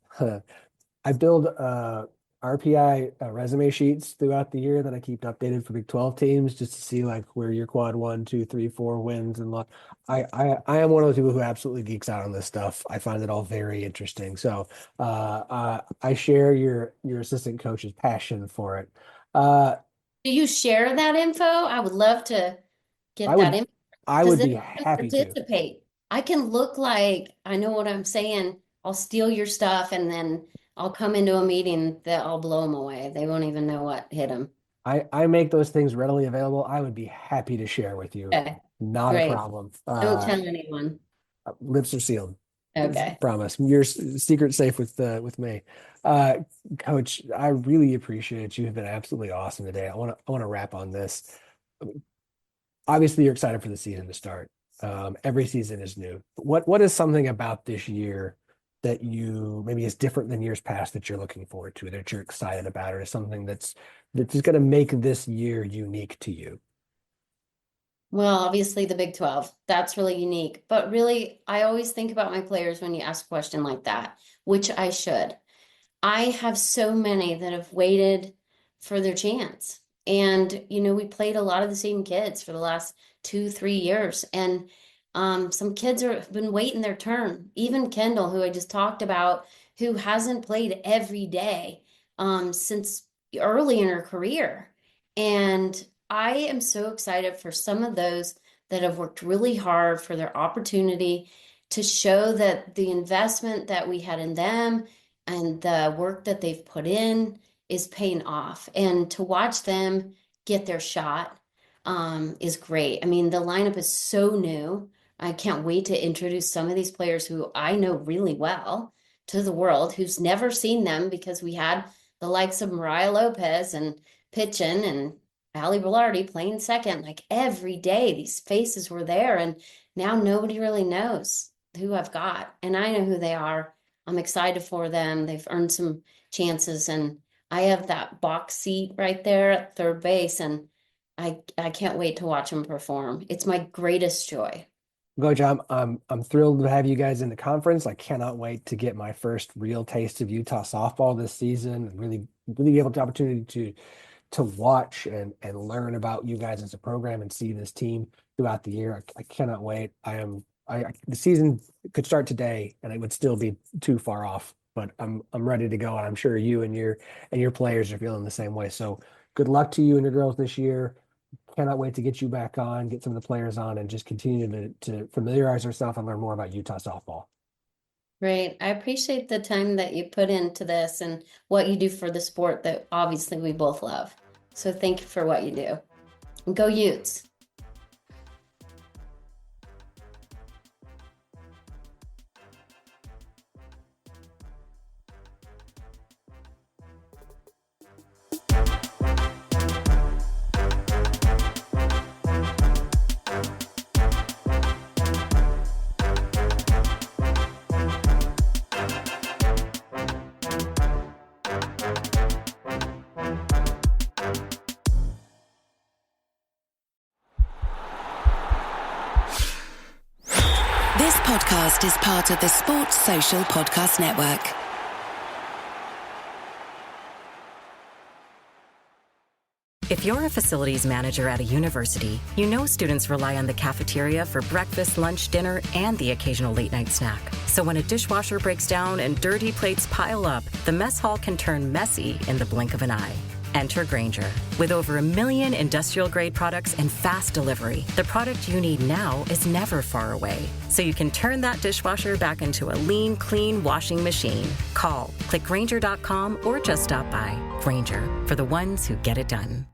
RPI resume sheets throughout the year that I keep updated for Big 12 teams just to see like where your quad 1, 2, 3, 4 wins and luck. I am one of those people who absolutely geeks out on this stuff. I find it all very interesting. So I share your assistant coach's passion for it. Do you share that info? I would love to get I that would info. I would Because be then I can happy to. participate. I can look like I know what I'm saying. I'll steal your stuff and then I'll come into a meeting that I'll blow them away. They won't even know what hit them. I make those things readily available. I would be happy to share with you. Okay, Not a great. problem. Don't tell anyone. Lips are sealed. Okay. Promise. Your secret safe with me. Coach, I really appreciate you. Have been absolutely awesome today. I want to wrap on this. Obviously, you're excited for the season to start. Every season is new. What is something about this year that you maybe is different than years past that you're looking forward to, that you're excited about, or something that's just going to make this year unique to you? Well, obviously the Big 12, that's really unique. But really, I always think about my players when you ask a question like that, which I should. I have so many that have waited for their chance. And, we played a lot of the same kids for the last 2-3 years. And some kids have been waiting their turn. Even Kendall, who I just talked about, who hasn't played every day since early in her career. And I am so excited for some of those that have worked really hard for their opportunity to show that the investment that we had in them and the work that they've put in is paying off. And to watch them get their shot is great. I mean, the lineup is so new. I can't wait to introduce some of these players who I know really well to the world, who's never seen them, because we had the likes of Mariah Lopez and pitching and Allie Bellardi playing second. Like every day, these faces were there, and now nobody really knows who I've got. And I know who they are. I'm excited for them. They've earned some chances, and I have that box seat right there at third base, and I can't wait to watch them perform. It's my greatest joy. Coach, I'm thrilled to have you guys in the conference. I cannot wait to get my first real taste of Utah softball this season and really be able to opportunity to watch and learn about you guys as a program and see this team throughout the year. I cannot wait. The season could start today and it would still be too far off, but I'm ready to go. And I'm sure you and your players are feeling the same way. So good luck to you and your girls this year. Cannot wait to get you back on, get some of the players on, and just continue to familiarize ourselves and learn more about Utah softball. Great. I appreciate the time that you put into this and what you do for the sport that obviously we both love. So thank you for what you do. And go Utes. This podcast is part of the Sports Social Podcast Network. If you're a facilities manager at a university, you know students rely on the cafeteria for breakfast, lunch, dinner, and the occasional late-night snack. So when a dishwasher breaks down and dirty plates pile up, the mess hall can turn messy in the blink of an eye. Enter Grainger. With over 1 million industrial-grade products and fast delivery, the product you need now is never far away. So you can turn that dishwasher back into a lean, clean washing machine. Call, click Grainger.com, or just stop by. Grainger, for the ones who get it done.